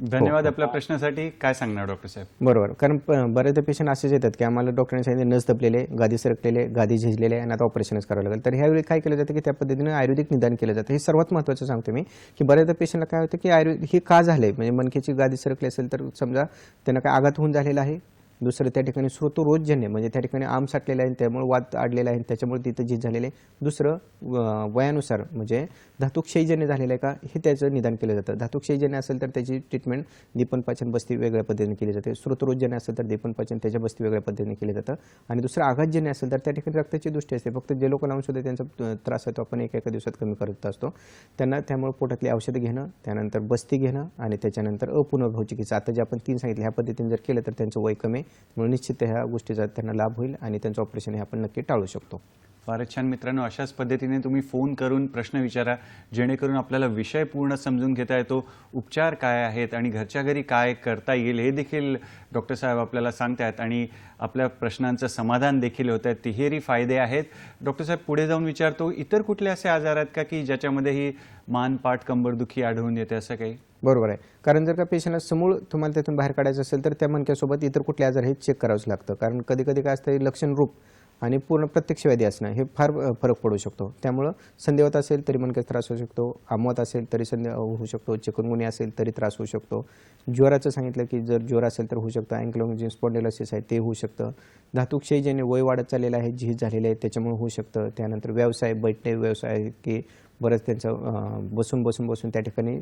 धन्यवाद आपल्या प्रश्नासाठी. काय सांगणार डॉक्टर साहेब? बरोबर, कारण बरेचदा पेशंट असेच येतात की आम्हाला डॉक्टरांनी सांगितले नस दबलेले, गादी सरकलेले, गादी झिजलेले आणि आता ऑपरेशनच करावं लागेल. तर ह्यावेळी काय केलं जातं की त्या पद्धतीने आयुर्वेदिक निदान केलं जातं. हे सर्वात महत्त्वाचं सांगतो मी की बऱ्याचदा पेशंटला काय होतं की आयुर्वेद हे का झालंय, म्हणजे मणक्याची गादी सरकली असेल तर समजा त्यांना काय आघात होऊन झालेला आहे. दुसरं त्या ठिकाणी स्रोतरोधजन्य, म्हणजे त्या ठिकाणी आम साठलेला आहे त्यामुळे वात अडलेला आहे त्याच्यामुळे तिथं झीज झालेले. दुसरं वयानुसार म्हणजे धातुक्षयजन्य झालेलं आहे का हे त्याचं निदान केलं जातं. धातुक्षयजन्य असेल तर त्याची ट्रीटमेंट दीपन पाचन बस्ती वेगळ्या पद्धतीने केली जाते. स्रोतरोधजन्य असेल तर दीपन पाचन त्याच्या बस्ती वेगळ्या पद्धतीने केलं जातं. आणि दुसरं आघातजन्य असेल तर त्या ठिकाणी रक्ताची दृष्टी असते. फक्त जे लोक लावून सुद्धा त्यांचा त्रास आहे तो आपण एका दिवसात कमी करत असतो. त्यांना त्यामुळे पोटातली औषधं घेणं, त्यानंतर बस्ती घेणं आणि त्याच्यानंतर अपुनर्भव चिकित्सा, आता जे आपण 3 सांगितले ह्या पद्धतीने जर केलं तर त्यांचं वय कमी, म्हणून निश्चित ह्या गोष्टीचा त्यांना लाभ होईल आणि त्यांचं ऑपरेशन हे आपण नक्की टाळू शकतो. फारच छान मित्रांनो, अशाच पद्धतीने तुम्ही फोन करून प्रश्न विचारा, जेणेकरून आपल्याला विषय पूर्ण समजून घेता येतो, उपचार काय आहेत आणि घरच्या घरी काय करता येईल हे देखील डॉक्टर साहेब आपल्याला सांगतायत आणि आपल्या प्रश्नांचं समाधान देखील होत आहे. तिहेरी फायदे आहेत. डॉक्टर साहेब, पुढे जाऊन विचारतो, इतर कुठले असे आजार आहेत का की ज्याच्यामध्ये ही मान, पाठ, कंबरदुखी आढळून येते, असं काही? बरोबर आहे. कारण जर का पेशंटला समूळ तुम्हाला त्यातून बाहेर काढायचं असेल तर त्या मणक्यासोबत इतर कुठले आजार हे चेक करावंच लागतं. कारण कधी कधी काय असतं, लक्षण रूप आणि पूर्ण प्रत्यक्ष व्याधी असणं हे फार फरक पडू शकतो. त्यामुळं संधिवात असेल तरी मणक्याचा त्रास होऊ शकतो, आमवात असेल तरी होऊ शकतो, चिकनगुनिया असेल तरी त्रास होऊ शकतो. ज्वराचं सांगितलं की जर ज्वर असेल तर होऊ शकतं, अँक्लोजिंग स्पॉन्डिलोसिस आहे ते होऊ शकतं. धातुक्षय ज्याने वय वाढत चाललेलं आहे, झीज झालेले आहे त्याच्यामुळे होऊ शकतं. त्यानंतर व्यवसाय, बैठे व्यवसाय की बरंच त्यांचं बसून त्या ठिकाणी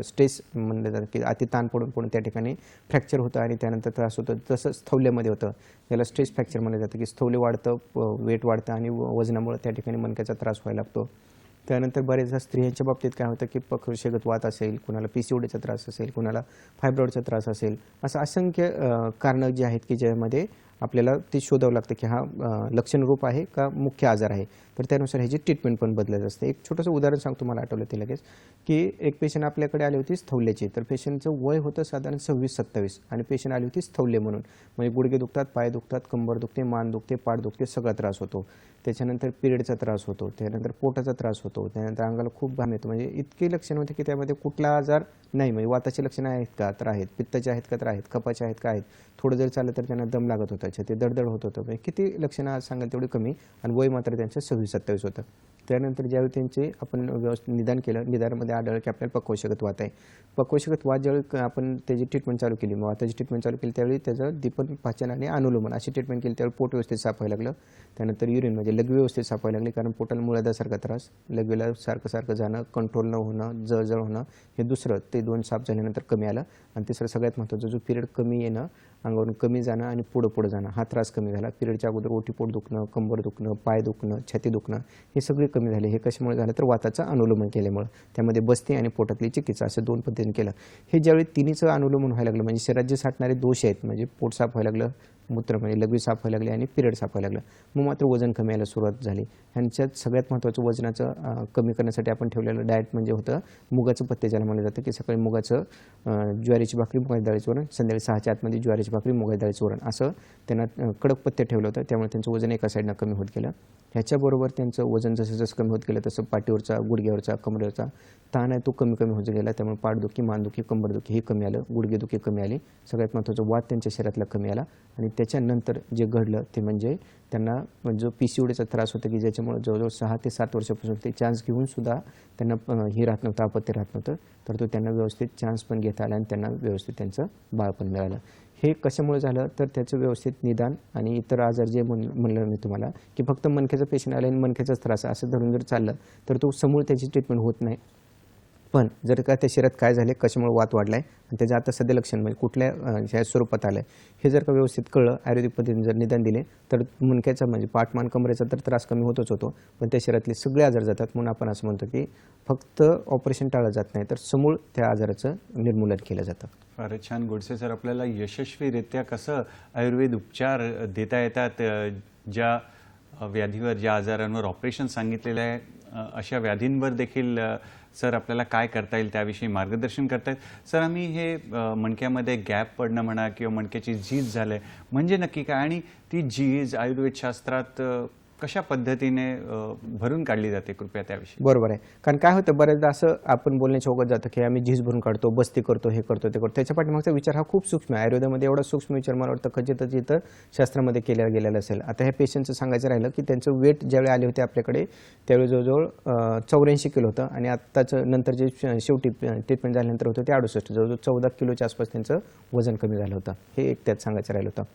स्ट्रेस म्हणलं जातं की अति ताण पडून त्या ठिकाणी फ्रॅक्चर होतं आणि त्यानंतर त्रास होतो. तसंच स्थौल्यामध्ये होतं, त्याला स्ट्रेस फ्रॅक्चर म्हणलं जातं की स्थौल्य वाढतं, वेट वाढतं आणि वजनामुळे त्या ठिकाणी मणक्याचा त्रास व्हायला लागतो. त्यानंतर बरेचदा स्त्रियांच्या बाबतीत काय होतं की पक्षगत वात असेल, कुणाला PCODचा त्रास असेल, कुणाला फायब्रॉइडचा त्रास असेल, असं असंख्य कारणं जी आहेत की ज्यामध्ये आपल्याला ते शोधावं लागतं की हा लक्षणरूप आहे का मुख्य आजार आहे. तर त्यानुसार ह्याची ट्रीटमेंट पण बदलत असते. एक छोटंसं उदाहरण सांगतो, मला आठवलं ते लगेच, की एक पेशंट आपल्याकडे आली होती स्थौल्याची. तर पेशंटचं वय होतं साधारण 26-27 आणि पेशंट आली होती स्थौल्य म्हणून. म्हणजे गुडघे दुखतात, पाय दुखतात, कंबर दुखते, मान दुखते, पाठ दुखते, सगळा त्रास होतो. त्याच्यानंतर पिरियडचा त्रास होतो, त्यानंतर पोटाचा त्रास होतो, त्यानंतर अंगाला खूप घाम येतो. म्हणजे इतके लक्षण होते की त्यामध्ये कुठला आजार नाही. म्हणजे वाताची लक्षणं आहेत का, तर आहेत. पित्ताचे आहेत का, तर आहेत. कफाचे आहेत का, आहेत. थोडं जर चाललं तर त्यांना दम लागत होता, ते दडदड होत होतं. म्हणजे किती लक्षणं आज सांगाल तेवढी कमी आणि वय मात्र त्यांचं 26-27 होतं. त्यानंतर ज्यावेळी त्यांचे आपण व्यवस्थित निदान केलं, निदानामध्ये आढळलं की आपल्याला पक्वशगत वात आहे. पक्वशगत वात ज्यावेळी आपण त्याची ट्रीटमेंट चालू केली, मग वाताची ट्रीटमेंट चालू केली, त्यावेळी त्याचं दीपन, पाचन आणि अनुलोमन अशी ट्रीटमेंट केली. त्यावेळी पोट व्यवस्थित साफ व्हायला लागलं. त्यानंतर युरिन म्हणजे लघवी व्यवस्थित साफ व्हायला लागली, कारण पोटाला मुळादासारखा त्रास, लघवीला सारखं जाणं, कंट्रोल न होणं, जळजळ होणं, हे दुसरं. ते 2 साफ झाल्यानंतर कमी आलं. आणि तिसरं सगळ्यात महत्त्वाचं, जो पिरियड कमी येणं, अंगावरून कमी जाणं आणि पुढं जाणं, हा त्रास कमी झाला. पिरियडच्या अगोदर ओटीपोट दुखणं, कंबर दुखणं, पाय दुखणं, छाती दुखणं, हे सगळे कमी झाले. हे कशामुळे झालं, तर वाताचं अनुलोमन केल्यामुळे. त्यामध्ये बस्ती आणि पोटातली चिकित्सा असं 2 पद्धतीने केलं. हे ज्यावेळी तिन्हीचं अनुलोमन व्हायला लागलं, म्हणजे शरीरात जे साठणारे दोष आहेत, म्हणजे पोट साफ व्हायला लागलं, मूत्र म्हणजे लघवी साफ व्हायला लागली आणि पिरियड साफ व्हायला लागलं, मग मात्र वजन कमी यायला सुरुवात झाली. ह्यांच्यात सगळ्यात महत्त्वाचं वजनाचं कमी करण्यासाठी आपण ठेवलेलं डाएट म्हणजे होतं मुगाचं पत्ते, ज्याला म्हणलं जातं की सकाळी मुगाचं ज्वारीची भाकरी, मुगाच्या डाळीचं वरण, संध्याकाळी 6च्या आतमध्ये ज्वारीची भाकरी, मुगाच्या डाळीचं वरण, असं त्यांना कडक पत्ते ठेवलं होतं. त्यामुळे त्यांचं वजन एका साईडनं कमी होत गेलं. ह्याच्याबरोबर त्यांचं वजन जसं कमी होत गेलं तसं पाठीवरचा, गुडघ्यावरचा, कमरेवरचा ताण आहे तो कमी होत गेला. त्यामुळे पाठदुखी, मानदुखी, कंबरदुखी हे कमी आलं, गुडघेदुखी कमी आली. सगळ्यात महत्त्वाचं वात त्यांच्या शरीरातला कमी आला. आणि त्याच्यानंतर जे घडलं ते म्हणजे त्यांना जो PCODचा त्रास होता की ज्याच्यामुळे जवळजवळ 6 ते 7 वर्षापासून ते चान्स घेऊन सुद्धा त्यांना हे राहत नव्हतं, अपत्य राहत नव्हतं. तर तो त्यांना व्यवस्थित चान्स पण घेता आला आणि त्यांना व्यवस्थित त्यांचं बाळ पण मिळालं. हे कशामुळे झालं, तर त्याचं व्यवस्थित निदान आणि इतर आजार जे म्हणलं मी तुम्हाला की फक्त मणक्याचा पेशंट आला आणि मणक्याचाच त्रास असं धरून जर चाललं तर तो समूळ त्याची ट्रीटमेंट होत नाही. पण जर का त्या शरीरात काय झाले, कशामुळे वात वाढलाय आणि त्याचं आता सध्या लक्षण म्हणजे कुठल्या ह्या स्वरूपात आलं हे जर का व्यवस्थित कळलं, आयुर्वेदिक पद्धतीने जर निदान दिले, तर मणक्याचा म्हणजे पाठमान कमरेचा तर त्रास कमी होतच होतो, पण त्या शरीरातले सगळे आजार जातात. म्हणून आपण असं म्हणतो की फक्त ऑपरेशन टाळलं जात नाही, तर समूळ त्या आजाराचं निर्मूलन केलं जातं. फारच छान गोडसे सर, आपल्याला यशस्वीरित्या कसं आयुर्वेद उपचार देता येतात, ज्या व्याधीवर, ज्या आजारांवर ऑपरेशन सांगितलेलं आहे अशा व्याधींवर देखील सर आपल्याला काय करता येईल त्याविषयी मार्गदर्शन करतायत. सर, आम्ही हे मणक्यामध्ये गॅप पडणं म्हणा किंवा मणक्याची झीज झालं म्हणजे नक्की काय, आणि ती झीज आयुर्वेदशास्त्रात कशा पद्धतीने भरून काढली जाते, कृपया त्याविषयी. बरोबर आहे. कारण काय होतं, बऱ्याचदा असं आपण बोलण्याच्या ओघात जातं की आम्ही झीज भरून काढतो, बस्ती करतो, हे करतो, ते करतो. त्याच्या पाठीमागचा विचार हा खूप सूक्ष्म आहे. आयुर्वेदामध्ये एवढा सूक्ष्म विचार मला वाटतं खचितच इतर शास्त्रामध्ये केला गेलेला असेल. आता ह्या पेशंटचं सांगायचं राहिलं की त्यांचं वेट ज्यावेळी आले होते आपल्याकडे त्यावेळी जवळजवळ 84 किलो होतं आणि आत्ताचं नंतर जे शेवटी ट्रीटमेंट झाल्यानंतर होतं ते 68, जवळजवळ 14 किलोच्या आसपास त्यांचं वजन कमी झालं होतं. हे एक त्यात सांगायचं राहिलं होतं.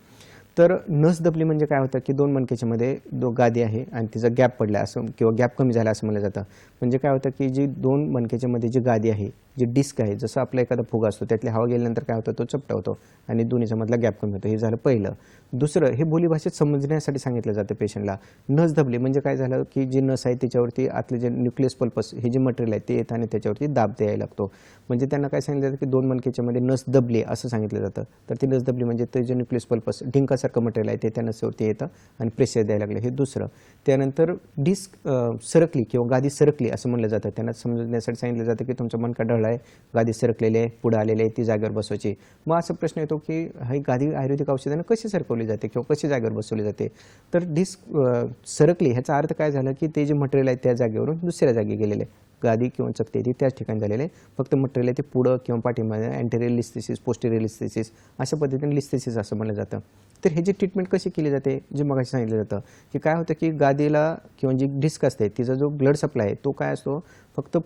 तर नस दबली म्हणजे काय होतं की 2 मणक्याच्या मध्ये गादी आहे आणि तिचा गॅप पडला असं किंवा गॅप कमी झाला असं म्हणलं जातं. म्हणजे काय होतं की जी 2 मणक्याच्या मध्ये जी गादी आहे, जी डिस्क आहे, जसं आपला एखादा फुगा असतो त्यातली हवा गेल्यानंतर काय होतं, तो चपटा होतो आणि दोन्हीच्या मधला गॅप कमी होतो. हे झालं पहिलं. दुसरं, हे बोलीभाषेत समजण्यासाठी सांगितलं जातं पेशंटला. नस दबली म्हणजे काय झालं की जी नस आहे त्याच्यावरती आतले जे न्यूक्लियस पल्पस हे जे मटेरियल आहे ते येतं आणि त्याच्यावरती दाब द्यायला लागतो. म्हणजे त्यांना काय सांगितलं जातं की 2 मणक्याच्या मध्ये नस दबली असं सांगितलं जातं. तर ती नस दबली म्हणजे ते जे न्यूक्लियस पल्पस डिंकासारखं सारखं मटेरियल आहे ते त्या नसेवरती येतं आणि प्रेशर द्यायला लागलं, हे दुसरं. त्यानंतर डिस्क सरकली किंवा गादी सरकली असं म्हणलं जातं. त्यांना समजण्यासाठी सांगितलं जातं की तुमचा मणका ढळला आहे, गादी सरकलेली आहे, पुढे आलेली आहे, ती जागेवर बसवायची. मग असा प्रश्न येतो की ही गादी आयुर्वेदिक औषधानं कशी सरकवली जाते किंवा कशी जागेवर बसवली जाते. तर डिस्क सरकली ह्याचा अर्थ काय झाला की ते जे मटेरियल आहे त्या जागेवरून दुसऱ्या जागी गेलेले आहे. गादी किंवा चकती ती त्याच ठिकाणी झालेले आहे. फक्त मटेरियल आहे ते पुढं किंवा पाठीमागे अँटेरियर लिस्थेसिस, पोस्टेरियर लिस्थेसिस अशा पद्धतीने लिस्थेसिस असं म्हणलं जातं. तर ह्याची ट्रीटमेंट कशी केली जाते, जे मगाशी सांगितलं जातं की काय होतं की गादीला किंवा जी डिस्क असते तिचा जो ब्लड सप्लाय आहे तो काय असतो, फक्त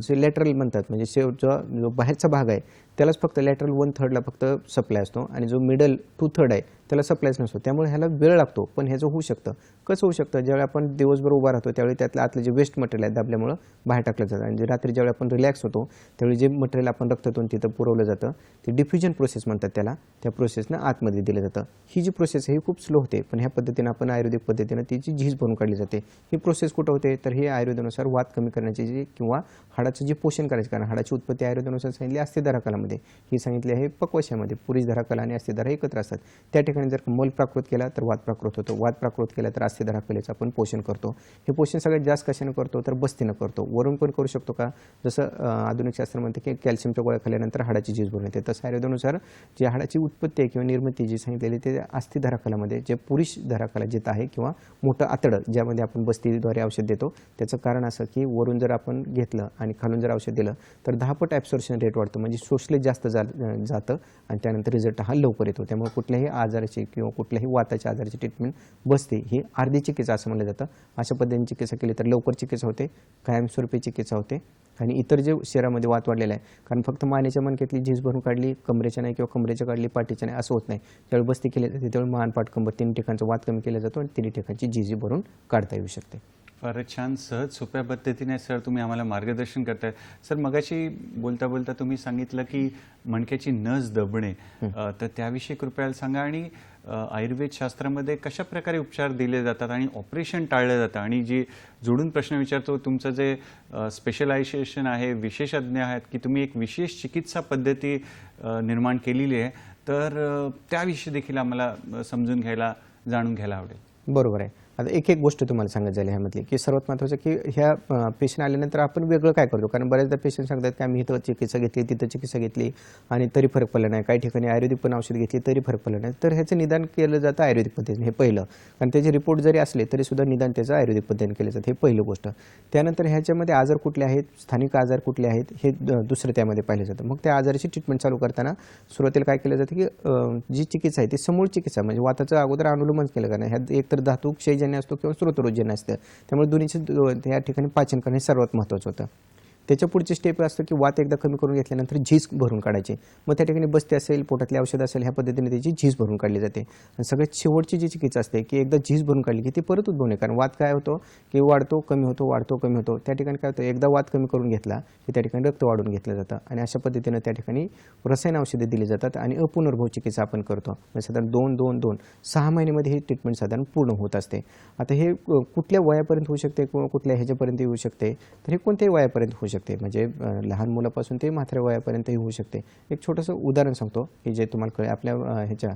जे लॅटरल म्हणतात म्हणजे शेवटचा जो बाहेरचा भाग आहे त्यालाच फक्त लॅटरल 1/3 फक्त सप्लाय असतो आणि जो मिडल 2/3 आहे त्याला सप्लायच नसतो. त्यामुळे ह्याला वेळ लागतो. पण ह्याचं होऊ शकतं. कसं होऊ शकतं, ज्यावेळी आपण दिवसभर उभा राहतो त्यावेळी त्यातलं आतलं जे वेस्ट मटेरियल आहे दाबल्यामुळं बाहेर टाकलं जातं आणि रात्री ज्यावेळी आपण रिलॅक्स होतो त्यावेळी जे मटेरियल आपण रक्तातून तिथं पुरवलं जातं ते डिफ्युजन प्रोसेस म्हणतात त्याला, त्या प्रोसेसनं आतमध्ये दिलं जातं. ही जी प्रोसेस आहे ही खूप स्लो होते, पण ह्या पद्धतीनं आपण आयुर्वेदिक पद्धतीनं तिची झीज भरून काढली जाते. ही प्रोसेस कुठं होते, तर हे आयुर्वेदानुसार वात कमी करण्याची जी किंवा हाडाचं जे पोषण करायचं, कारण हाडाची उत्पत्ती आयुर्वेदानुसार सांगितली अस्थिधारकालामध्ये, ही सांगितली आहे पक्वशामध्ये. पुरुष धराकला आणि अस्थिधारा एकत्र असतात. त्या ठिकाणी जर मल प्राकृत केला तर वात प्राकृत होतो, वात प्राकृत केला तर अस्थिधाराकलेचं आपण पोषण करतो. हे पोषण सगळ्यात जास्त कशाने करतो, तर बस्तीनं करतो. वरून पण करू शकतो का, जसं आधुनिक शास्त्र म्हणते की कॅल्शियमच्या गोळ्या खाल्ल्यानंतर हाडाची झीज भरून येते, तसं आयुर्वेदानुसार जी हाडाची उत्पत्ती आहे किंवा निर्मिती जी सांगितलेली ते अस्थिधाराकलामध्ये जे पुरुष धराकला जिथं आहे किंवा मोठं आतडं ज्यामध्ये आपण बस्तीद्वारे औषध देतो, त्याचं कारण असं की वरून जर आपण घेतलं आणि खालून जर औषध दिलं तर 10 पट ॲब्सॉर्प्शन रेट वाढतं, म्हणजे शोषले जास्त जातं आणि त्यानंतर रिझल्ट हा लवकर येतो. त्यामुळे कुठल्याही आजाराची किंवा कुठल्याही वाताच्या आजाराची ट्रीटमेंट बसते ही अर्धी चिकित्सा असं म्हणलं जातं. अशा पद्धतीने चिकित्सा केली तर लवकर चिकित्सा होते, कायमस्वरूपी चिकित्सा होते. आणि इतर जे शरीरामध्ये वात वाढलेला आहे, कारण फक्त मानेच्या मणक्यातली झीज भरून काढली, कमरेच्या नाही किंवा कमरेच्या काढली, पाठीच्या नाही असं होत नाही. ज्यावेळी बस्ती केली जाते त्यावेळी मान, पाठ, कंबर 3 ठिकाणचा वात कमी केला जातो आणि 3 ठिकाणची झीज भरून काढता येऊ शकते. फारच छान, सहज सोप्या पद्धतीने सर तुम्ही आम्हाला मार्गदर्शन करताय. सर मगाशी बोलता बोलता तुम्ही सांगितलं की मणक्याची नस दबणे, तर त्याविषयी कृपया सांगा. आणि आयुर्वेद शास्त्रामध्ये कशा प्रकारे उपचार दिले जातात आणि ऑपरेशन टाळलं जातं. आणि जी जोडून प्रश्न विचारतो, तुमचं जे स्पेशलायझेशन आहे, विशेषज्ञ आहेत की तुम्ही एक विशेष चिकित्सा पद्धती निर्माण केलेली आहे, तर त्याविषयी देखील आम्हाला समजून घ्यायला, जाणून घ्यायला आवडेल. बरोबर आहे. आता एक एक गोष्ट तुम्हाला सांगायचं झाली ह्यामधली की सर्वात महत्त्वाचं की ह्या पेशंट आल्यानंतर आपण वेगळं काय करतो, कारण बऱ्याचदा पेशंट सांगतात की आम्ही इथं चिकित्सा घेतली, तिथं चिकित्सा घेतली आणि तरी फरक पडला नाही, काही ठिकाणी आयुर्वेदिक पण औषध घेतली तरी फरक पडला नाही. तर ह्याचं निदान केलं जातं आयुर्वेदिक पद्धतीने, हे पहिलं. कारण त्याचे रिपोर्ट जरी असले तरी सुद्धा निदान त्याचं आयुर्वेदिक पद्धतीने केलं जातं, हे पहिलं गोष्ट. त्यानंतर ह्याच्यामध्ये आजार कुठले आहेत, स्थानिक आजार कुठले आहेत, हे दुसरं त्यामध्ये पाहिलं जातं. मग त्या आजाराची ट्रीटमेंट चालू करताना सुरुवातीला काय केलं जातं की जी चिकित्सा आहे ती समूळ चिकित्सा, म्हणजे वाताचं अगोदर अनुलोमन केलं का नाही, ह्यात एकतर धातू क्षयजन्य असतो किंवा स्रोतरोजन्य असतं. त्यामुळे दोन्हीचे या ठिकाणी पाचन करणे सर्वात महत्त्वाचं होतं. त्याच्या पुढची स्टेप असतं की वात एकदा कमी करून घेतल्यानंतर झीज भरून काढायची. मग त्या ठिकाणी बस्ती असेल, पोटातले औषध असेल, ह्या पद्धतीने त्याची झीज भरून काढली जाते. आणि सगळ्यात शेवटची जी चिकित्सा असते की एकदा झीज भरून काढली की ती परत उद्भवू नये, कारण वात काय होतो की वाढतो कमी होतो, वाढतो कमी होतो. त्या ठिकाणी काय होतं, एकदा वात कमी करून घेतला की त्या ठिकाणी रक्त वाढून घेतलं जातं आणि अशा पद्धतीनं त्या ठिकाणी रसायन औषधे दिली जातात आणि अपुनर्भव चिकित्सा आपण करतो. म्हणजे साधारण 2-6 महिन्यामध्ये ही ट्रीटमेंट साधारण पूर्ण होत असते. आता हे कुठल्या वयापर्यंत होऊ शकते किंवा कुठल्या ह्याच्यापर्यंत येऊ शकते, तर हे कोणत्याही वयापर्यंत होऊ शकते, म्हणजे लहान मुलापासून ते म्हाताऱ्या वयापर्यंतही होऊ शकते. एक छोटंसं उदाहरण सांगतो की जे तुम्हाला कळेल. आपल्या ह्याच्या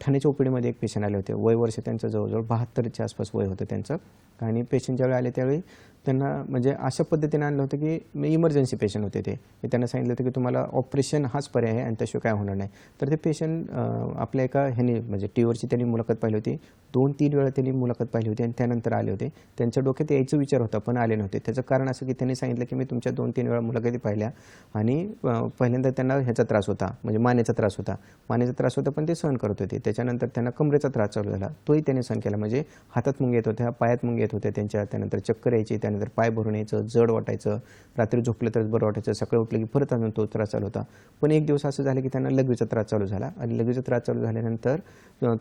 ठाण्याच्या ओपीडीमध्ये एक पेशंट आले होते, वय वर्ष त्यांचं जवळजवळ 72च्या आसपास वय होतं त्यांचं. आणि पेशंट ज्यावेळी आले त्यावेळी त्यांना म्हणजे अशा पद्धतीने आणलं होतं की इमर्जन्सी पेशंट होते ते. त्यांना सांगितलं होतं की तुम्हाला ऑपरेशन हाच पर्याय आहे आणि त्याशिवाय काय होणार नाही. तर ते पेशंट आपल्या एका ह्याने म्हणजे टीव्हीवरची त्यांनी मुलाखत पाहिली होती, 2-3 वेळा त्यांनी मुलाखत पाहिली होती आणि त्यानंतर आले होते. त्यांच्या डोक्यात यायचा विचार होता पण आले नव्हते. त्याचं कारण असं की त्यांनी सांगितलं की मी तुमच्या 2-3 वेळा मुलाखती पाहिल्या आणि पहिल्यांदा त्यांना ह्याचा त्रास होता, म्हणजे मानेचा त्रास होता. मानेचा त्रास होता पण ते सहन करत होते. त्याच्यानंतर त्यांना कमरेचा त्रास चालू झाला, तोही त्यांनी सहन केला. म्हणजे हातात मुंग येत होत्या, पायात मुंग येत होत्या त्यांच्या, त्यानंतर चक्कर यायची, त्यानंतर पाय भरून यायचं, जड वाटायचं, रात्री झोपलं तरच बरं वाटायचं, सकाळी उठलं की परत अजून तो त्रास चालू होता. पण एक दिवस असं झालं की त्यांना लघवीचा त्रास चालू झाला आणि लघवीचा त्रास चालू झाल्यानंतर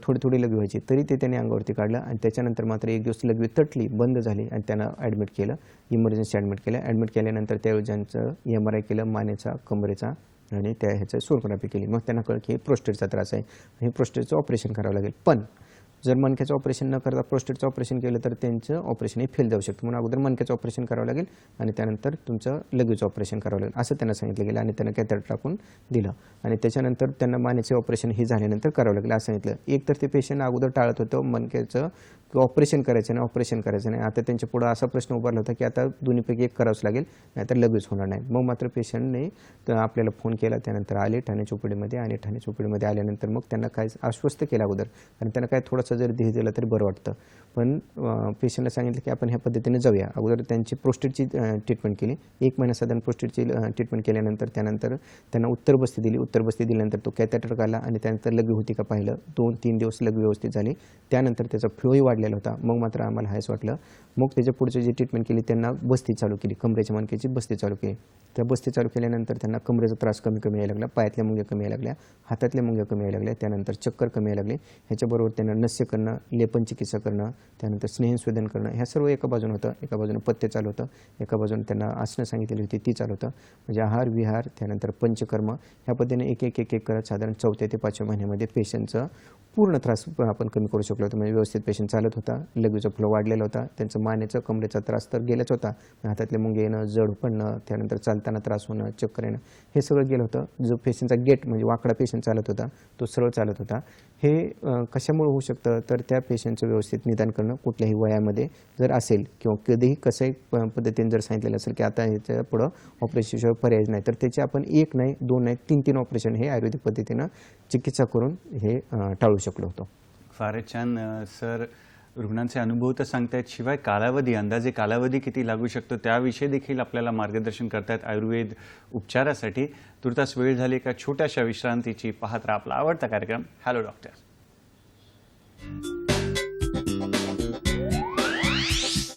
थोडी लघवी व्हायची, तरी ते त्यांनी अंगावरती काढलं आणि त्याच्यानंतर मात्र एक दिवस लघवी तटली, बंद झाली आणि त्यांना ॲडमिट केलं, इमर्जन्सी ॲडमिट केलं. ॲडमिट केल्यानंतर त्यावेळी ज्यांचं MRI केलं मानेचा, कमरेचा आणि त्या ह्याचं सोनोग्राफी केली. मग त्यांना कळलं की प्रोस्टेटचा त्रास आहे, हे प्रोस्टेटचं ऑपरेशन करावं लागेल. पण जर मणक्याचं ऑपरेशन न करता प्रोस्टेटचं ऑपरेशन केलं तर त्यांचं ऑपरेशन हे फेल जाऊ शकतं. म्हणून अगोदर मणक्याचं ऑपरेशन करावं लागेल आणि त्यानंतर तुमचं लघवीचं ऑपरेशन करावं लागेल असं त्यांना सांगितलं गेलं आणि त्यांना कॅथेटर टाकून दिलं आणि त्याच्यानंतर त्यांना मानेचे ऑपरेशन हे झाल्यानंतर करावं लागेल असं सांगितलं. एक तर ते पेशंट अगोदर टाळत होतं मणक्याचं ऑपरेशन करायचं नाही, ऑपरेशन करायचं नाही. आता त्यांच्या पुढं असा प्रश्न उभारला होता की आता दोन्हीपैकी एक करावंच लागेल, नाहीतर लगेच होणार नाही. मग मात्र पेशंटने आपल्याला फोन केला, त्यानंतर आले ठाणे चोपडीमध्ये आणि ठाणे चोपडीमध्ये आल्यानंतर मग त्यांना काय आश्वस्त केलं अगोदर आणि त्यांना काय थोडंसं जरी धीर दिला तरी बरं वाटतं. पण पेशंटला सांगितलं की आपण ह्या पद्धतीने जाऊया. अगोदर त्यांची प्रोस्टेटची ट्रीटमेंट केली. 1 महिना साधारण प्रोस्टेटची ट्रीटमेंट केल्यानंतर त्यानंतर त्यांना उत्तरबस्ती दिली. उत्तरबस्ती दिल्यानंतर तो कॅथेटर घाला आणि त्यानंतर लघवी होती का पाहिलं. 2-3 दिवस लघवी व्यवस्थित झाली. त्यानंतर त्याचा फ्लोही वाढलेला होता. मग मात्र आम्हाला हायच वाटलं. मग त्याच्या पुढची जी ट्रीटमेंट केली त्यांना बस्ती चालू केली, कमरेच्या मणक्याची बस्ती चालू केली. त्या बस्ती चालू केल्यानंतर त्यांना कमरेचा त्रास कमी यायला लागला, पायातल्या मुंग्या कमी यायला लागल्या, हातातल्या मुंग्या कमी यायला लागल्या, त्यानंतर चक्कर कमी यायला लागली. ह्याच्याबरोबर त्यांना नस्य करणं, लेपन चिकित्सा करणं, त्यानंतर स्नेहस्वेदन करणं, ह्या सर्व एका बाजून होतं. एका बाजूने पथ्य चालू होतं, एका बाजूने त्यांना आसनं सांगितलेली होती ती चालू होतं. म्हणजे आहार विहार त्यानंतर पंचकर्म ह्या पद्धतीने एक करत साधारण 4थ्या ते 5व्या महिन्यामध्ये पेशंटचं पूर्ण त्रास आपण कमी करू शकलो होतो. म्हणजे व्यवस्थित पेशंट चालत होता, लघवीचा फ्लो वाढलेला होता, त्यांचं मानेचा कमरेचा त्रास तर गेलाच होता, हातातले मुंगे येणं, जड पडणं, त्यानंतर चालताना त्रास होणं, चक्कर येणं हे सगळं गेलं होतं. जो पेशंटचा गेट म्हणजे वाकडा पेशंट चालत होता तो सरळ चालत होता. हे कशामुळे होऊ शकतं तर त्या पेशंटचं व्यवस्थित निदान करणं कुठल्याही वयामध्ये जर असेल किंवा कधीही कसंही पद्धतीने जर सांगितलेलं असेल की आता ह्याच्या पुढं ऑपरेशनशिवाय पर्याय नाही तर त्याचे आपण 1 नाही 2 नाही 3 ऑपरेशन हे आयुर्वेदिक पद्धतीनं चिकित्सा करून हे टाळू शकलो होतो. फारच छान सर. रुग्णांचे अनुभव तर सांगतायत, शिवाय कालावधी, अंदाजे कालावधी किती लागू शकतो त्याविषयी देखील आपल्याला मार्गदर्शन करतायत आयुर्वेद उपचारासाठी. तुर्तास वेळ झाली एका छोट्याशा विश्रांतीची. पाहत राहा आपला आवडता कार्यक्रम हॅलो डॉक्टर.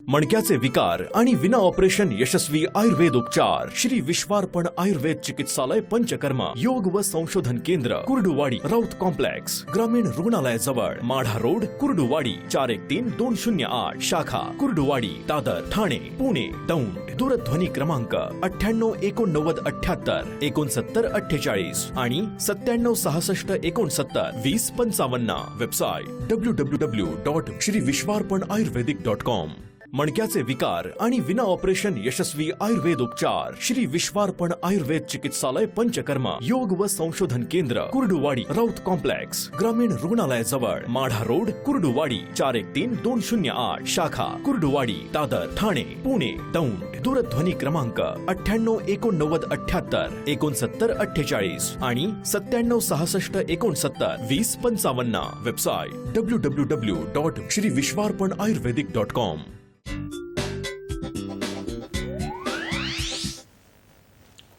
मणक्याचे विकार आणि विना ऑपरेशन यशस्वी आयुर्वेद उपचार श्री विश्वार्पण आयुर्वेद चिकित्सालय पंचकर्मा योग व संशोधन केंद्र कुर्डुवाडी राऊत कॉम्प्लेक्स ग्रामीण रुग्णालयाजवळ माढा रोड कुर्डुवाडी 413208 शाखा कुर्डुवाडी दादर ठाणे पुणे दौंड. दूरध्वनी क्रमांक 988978 6948 आणि 9766692055. वेबसाईट www.श्रीविश्वार्पणआयुर्वेदिक.com. मणक्याचे विकार आणि विना ऑपरेशन यशस्वी आयुर्वेद उपचार श्री विश्वार्पण आयुर्वेद चिकित्सालय पंचकर्मा योग व संशोधन केंद्र कुर्डुवाडी राऊत कॉम्प्लेक्स ग्रामीण रुग्णालयाजवळ माढा रोड कुर्डुवाडी 413208 शाखा कुर्डुवाडी दादर ठाणे पुणे दौंड. दूरध्वनी क्रमांक 988978 6948 आणि 9766692055. वेबसाईट www.श्रीविश्वार्पणआयुर्वेदिक.com.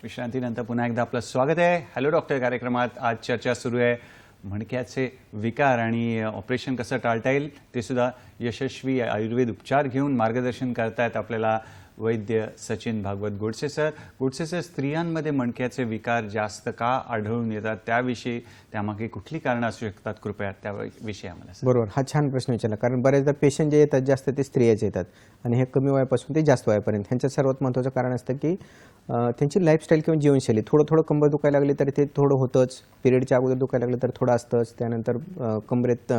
विश्रांतीनंतर पुन्हा एकदा आपलं स्वागत आहे हॅलो डॉक्टर कार्यक्रमात. आज चर्चा सुरू आहे मणक्याचे विकार आणि ऑपरेशन कसं टाळता येईल ते सुद्धा यशस्वी आयुर्वेद उपचार घेऊन मार्गदर्शन करतायत आपल्याला वैद्य सचिन भागवत गोडसे सर. गोडसे सर, स्त्रियांमध्ये मणक्याचे विकार जास्त का आढळून येतात त्याविषयी, त्यामागे कुठली कारणं असू शकतात, कृपया त्याविषयी आम्हाला सांगा. बरोबर, हा छान प्रश्न विचारला. कारण बऱ्याचदा पेशंट जे येतात जास्त ते स्त्रियाच येतात आणि हे कमी वयापासून ते जास्त वयापर्यंत. ह्यांचं सर्वात महत्त्वाचं कारण असतं की त्यांची लाईफस्टाईल किंवा जीवनशैली. थोडं कंबर दुखायला लागली तर ते थोडं होतंच, पिरियडच्या अगोदर दुखायला लागलं तर थोडं असतंच, त्यानंतर कमरेत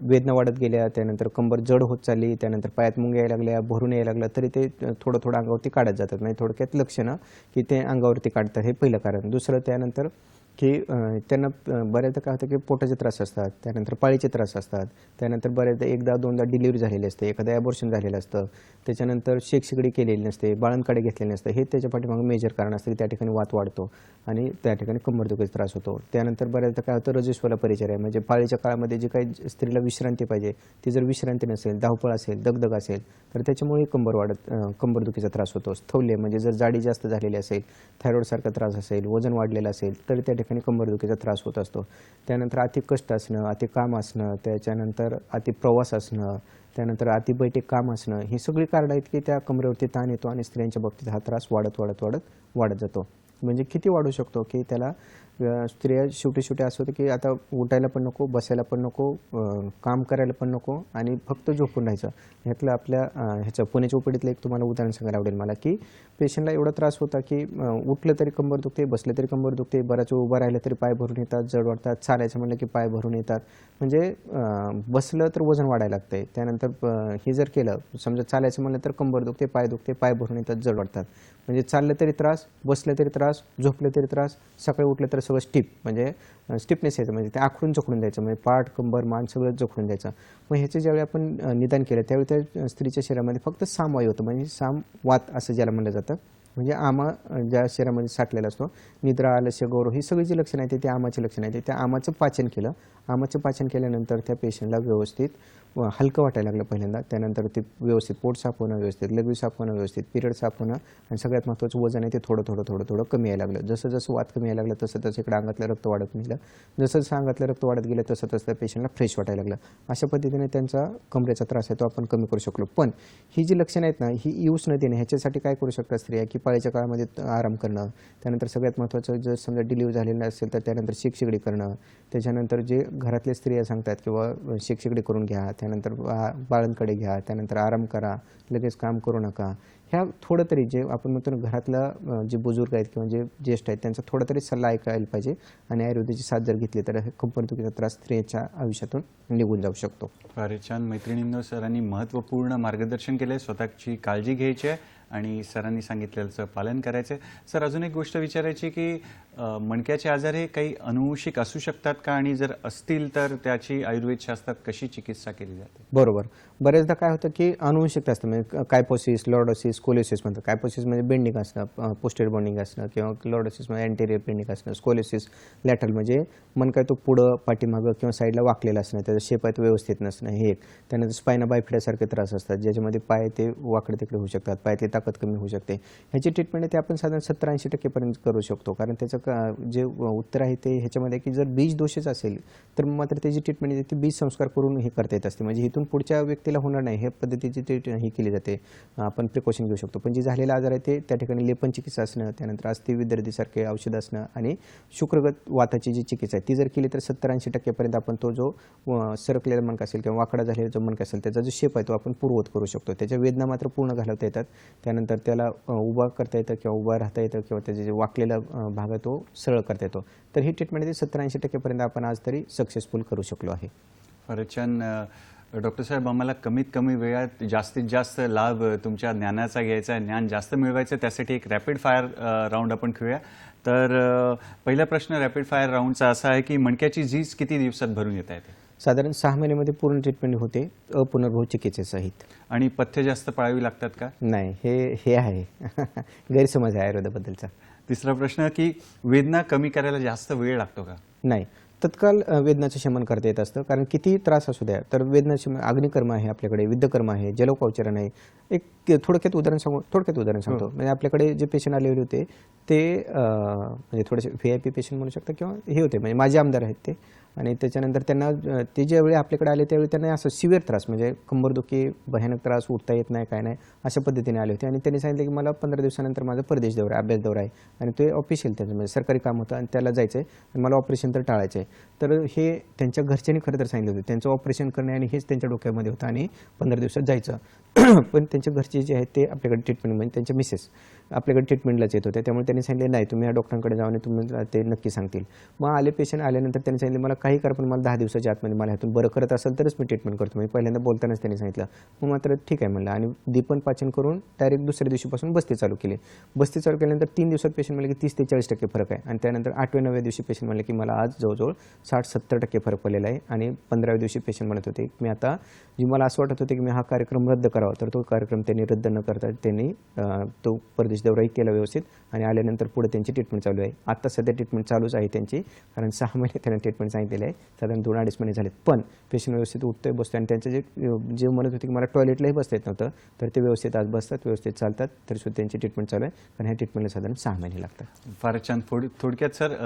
वेदना वाढत गेल्या, त्यानंतर कंबर जड होत चालली, त्यानंतर पायात मुंग्या यायला लागल्या, भरून यायला लागलं तरी ते थोडं अंगावरती काढत जातात. म्हणजे थोडक्यात लक्षणं की ते अंगावरती काढतात, हे पहिलं कारण. दुसरं त्यानंतर की त्यांना बऱ्याचदा काय होतं की पोटाचे त्रास असतात, त्यानंतर पाळीचे त्रास असतात, त्यानंतर बऱ्याचदा 1-2दा डिलिव्हरी झालेली असते, एखादं ॲबॉर्शन झालेलं असतं, त्याच्यानंतर शेकशिगडी केलेली नसते, बाळंतकडे घेतलेले नसतं. हे त्याच्या पाठीमागे मेजर कारण असतं की त्या ठिकाणी वात वाढतो आणि त्या ठिकाणी कंबरदुखीचा त्रास होतो. त्यानंतर बऱ्याचदा काय होतं, रजस्वला परिचर्या म्हणजे पाळीच्या काळामध्ये जी काही स्त्रीला विश्रांती पाहिजे ती जर विश्रांती नसेल, धावपळ असेल, दगदग असेल तर त्याच्यामुळे कंबरदुखीचा त्रास होतो. स्थौल्य म्हणजे जर जाडी जास्त झालेली असेल, थायरॉइडसारखा त्रास असेल, वजन वाढलेलं असेल तर त्या ठिकाणी कंबरदुखीचा त्रास होत असतो. त्यानंतर अति कष्ट असणं, अति काम असणं, त्याच्यानंतर अति प्रवास असणं, त्यानंतर अति बैठक काम असणं, ही सगळी कारणं आहेत की त्या कमरेवरती ताण येतो आणि स्त्रियांच्या बाबतीत हा त्रास वाढत जातो. म्हणजे किती वाढू शकतो की त्याला स्त्रिया शेवटी असं होतं की आता उठायला पण नको, बसायला पण नको, काम करायला पण नको आणि फक्त झोपून राहायचं. ह्यातलं आपल्या ह्याचं पुण्याच्या ओपीडीतलं एक तुम्हाला उदाहरण सांगायला आवडेल मला, की पेशंटला एवढा त्रास होता की उठलं तरी कंबर दुखते, बसलं तरी कंबर दुखते, बराच वेळ उभं राहिलं तरी पाय भरून येतात, जड वाटतात, चालायचं म्हणलं की पाय भरून येतात. म्हणजे बसलं तर वजन वाढायला लागतंय, त्यानंतर हे जर केलं समजा चालायचं म्हणलं तर कंबर दुखते, पाय भरून येतात, जड वाटतात. म्हणजे चाललं तरी त्रास, बसलं तरी त्रास, झोपलं तरी त्रास, सकाळी उठलं तर सगळं स्टिप म्हणजे स्टिफनेस यायचं, म्हणजे ते आखडून जखडून द्यायचं, म्हणजे पाठ, कंबर, मान सगळं जखडून द्यायचं. मग ह्याचं ज्यावेळी आपण निदान केलं त्यावेळी त्या स्त्रीच्या शरीरामध्ये फक्त सामवायू होतं, म्हणजे सामवात असं ज्याला म्हणलं जातं. म्हणजे आमा ज्या शरीरामध्ये साठलेला असतो, निद्रा, आलस्य, गौरव ही सगळी जी लक्षणं आहेत ते आमाची लक्षणं आहेत. त्या आमाचं पाचन केलं. आमाचं पाचन केल्यानंतर त्या पेशंटला व्यवस्थित हलकं वाटायला लागलं पहिल्यांदा. त्यानंतर ते व्यवस्थित पोट साफ होणं, व्यवस्थित लघवी साफ होणं, व्यवस्थित पिरियड साफ होणं आणि सगळ्यात महत्त्वाचं वजन आहे ते थोडं कमी यायला लागलं. जसं जसं वात कमी यायला लागलं तसं इकडे अंगातलं रक्त वाढत गेलं. जसं जसं अंगातलं रक्त वाढत गेलं तसं त्या पेशंटला फ्रेश वाटायला लागलं. अशा पद्धतीने त्यांचा कमरेचा त्रास आहे तो आपण कमी करू शकलो. पण ही जी लक्षणं आहेत ना, ही येऊच न देणे ह्याच्यासाठी काय करू शकतात स्त्रिया, की पाळीच्या काळामध्ये आराम करणं, त्यानंतर सगळ्यात महत्त्वाचं जर समजा डिलिव्हरी झालेलं असेल तर त्यानंतर शेकशेगडी करणं, त्याच्यानंतर जे घरातल्या स्त्रिया सांगतात किंवा शेकशेगडी करून घ्या, त्यानंतर बाळांकडे घ्या, त्यानंतर आराम करा, लगेच काम करू नका. ह्या थोडं तरी जे आपण म्हणतो ना घरातला जे बुजुर्ग आहेत किंवा जे ज्येष्ठ आहेत त्यांचा थोडा तरी सल्ला ऐकायला पाहिजे आणि आयुर्वेदाची साथ जर घेतली तर कंपरदुखीचा त्रास स्त्रियांच्या आयुष्यातून निघून जाऊ शकतो. फारच छान मैत्रिणींनो, सरांनी महत्त्वपूर्ण मार्गदर्शन केलं. स्वतःची काळजी घ्यायची आहे आणि सरांनी सांगितलेलं पालन करायचं. सर, अजून एक गोष्ट विचारायची की मणक्याचे आजार हे काही अनुवंशिक असू शकतात का, आणि जर असतील तर त्याची आयुर्वेद शास्त्रात कशी चिकित्सा केली जाते? बरोबर. बरेचदा काय होतं की अनुवंशिकता असतं, म्हणजे कायपोसिस, लॉर्डोसिस, स्कोलियोसिस म्हणतात. कायपोसिस म्हणजे बेंडिंग असणं, पोस्टेरियर बेंडिंग असणं, किंवा लॉर्डोसिस म्हणजे अँटेरियर बेंडिंग असणं, स्कोलियोसिस लॅटरल म्हणजे मणका तो पुढं, पाठीमागं किंवा साईडला वाकलेला असणं, त्याचा शेप आहे तो व्यवस्थित नसणं, हे एक. त्यानंतर स्पायना बायफिडासारखे त्रास असतात ज्याच्यामध्ये पाय ते वाकडे तिकडे होऊ शकतात, पायातली ताकद कमी होऊ शकते. ह्याची ट्रीटमेंट ते आपण साधारण 70-80% करू शकतो. कारण त्याचं जे उत्तर आहे ते ह्याच्यामध्ये की जर बीज दोषच असेल तर मात्र त्याची ट्रीटमेंट आहे ती बीज संस्कार करून हे करता येत असते. म्हणजे इथून पुढच्या व्यक्तीला होणार नाही हे पद्धतीची ही केली जाते, आपण प्रिकॉशन घेऊ शकतो. पण जे झालेला आजार आहे ते त्या ठिकाणी लेपन चिकित्सा असणं, त्यानंतर अस्थिविदर्दीसारखे औषध असणं आणि शुक्रगत वाताची जी चिकित्सा आहे ती जर केली तर 70-80% आपण तो जो सरकलेला मणका असेल किंवा वाकडा झालेला जो मणका असेल त्याचा जो शेप आहे तो आपण पूर्ववत करू शकतो. त्याच्या वेदना मात्र पूर्ण घालवता येतात. त्यानंतर त्याला उभा करता येतं किंवा उभा राहता येतं किंवा त्याचे जे वाकलेला भाग आहे तो सरळ करता येतो. तर ही ट्रीटमेंट 70-80% आपण आज तरी सक्सेसफुल करू शकलो आहे. फारच छान. डॉक्टर साहेब, आम्हाला कमीत कमी वेळात जास्तीत जास्त लाभ तुमच्या ज्ञानाचा घ्यायचा आहे, ज्ञान जास्त मिळवायचं, त्यासाठी एक रॅपिड फायर राऊंड आपण खेळूया. तर पहिला प्रश्न रॅपिड फायर राऊंडचा असा आहे की मणक्याची झीज किती दिवसात भरून येता येते? साधारण 6 महिन्यामध्ये पूर्ण ट्रीटमेंट होते अपुनर्भव चिकित्सेसहित. आणि पथ्य जास्त पाळावी लागतात का? नाही, हे आहे गैरसमज आहे आयुर्वेदाबद्दलचा. तिसरा प्रश्न की वेदना कमी करायला जास्त वेळ लागतो का? नाही, तत्काल वेदनाचं शमन करता येत असतं. कारण किती त्रास असू द्या तर वेदना शमन, अग्निकर्म आहे आपल्याकडे, विद्धकर्म आहे, जलोपचारण आहे. एक थोडक्यात उदाहरण सांगतो. म्हणजे आपल्याकडे जे पेशंट आलेले होते ते म्हणजे थोडेसे VIP पेशंट म्हणू शकता किंवा हे होते म्हणजे माझे आमदार आहेत ते. आणि त्याच्यानंतर त्यांना ते ज्यावेळी आपल्याकडे आले त्यावेळी त्यांना असं सिव्हिअर त्रास म्हणजे कंबरदुखी, भयानक त्रास, उठता येत नाही, काय नाही, अशा पद्धतीने आले होते. आणि त्यांनी सांगितलं की मला 15 दिवसानंतर माझा परदेश दौरा आहे, अभ्यास दौरा आहे आणि ते ऑफिशियल त्यांचं म्हणजे सरकारी काम होतं आणि त्याला जायचं आहे आणि मला ऑपरेशन तर टाळायचं आहे. तर हे त्यांच्या घरच्यांनी खरं तर सांगितलं होतं त्यांचं ऑपरेशन करणे आणि हेच त्यांच्या डोक्यामध्ये होतं आणि 15 दिवसात जायचं. पण त्यांच्या घरचे जे आहेत ते आपल्याकडे ट्रीटमेंट म्हणजे त्यांच्या मिसेस आपल्याकडे ट्रीटमेंटलाच येत होते. त्यामुळे त्यांनी सांगितले नाही तुम्ही या डॉक्टरांकडे जाऊन तुम्ही ते नक्की सांगतील. मग आले पेशंट आल्यानंतर त्यांनी सांगितलं मला काही करा पण मला 10 दिवसाच्या आतमध्ये मला ह्यातून बरं करत असेल तरच मी ट्रीटमेंट करतो. म्हणजे पहिल्यांदा बोलतानाच त्यांनी सांगितलं. मग मात्र ठीक आहे म्हणलं आणि दीपन पाचन करून डायरेक्ट दुसऱ्या दिवशीपासून बस्ती चालू केली. बस्ती चालू केल्यानंतर 3 दिवसात पेशंट म्हणले की 30 ते 40% फरक आहे. आणि त्यानंतर 8व्या-9व्या दिवशी पेशंट म्हणले की मला आज जवळजवळ 60-70% फरक पडलेला आहे. आणि 15व्या दिवशी पेशंट म्हणत होते की मी आता जी मला असं वाटत होतं की मी हा कार्यक्रम रद्द करावा तर तो कार्यक्रम त्यांनी रद्द न करता त्यांनी तो परदेश दौराही केला व्यवस्थित आणि आल्यानंतर पुढे त्यांची ट्रीटमेंट चालू आहे. आता सध्या ट्रीटमेंट चालूच आहे त्यांची, कारण 6 महिने त्यांना ट्रीटमेंट सांगितलेली आहे, साधारण 2-2.5 महिने झालेत. पण पेशंट व्यवस्थित उठतोय, बसतोय आणि त्यांचं जे म्हणत होते की मला टॉयलेटलाही बसता येत नव्हतं तर ते व्यवस्थित आज बसतात, व्यवस्थित चालतात, तरी सुद्धा त्यांची ट्रीटमेंट चालू आहे. कारण ह्या ट्रीटमेंटला साधारण 6 महिने लागतात. फारच छान. थोडक्यात सर,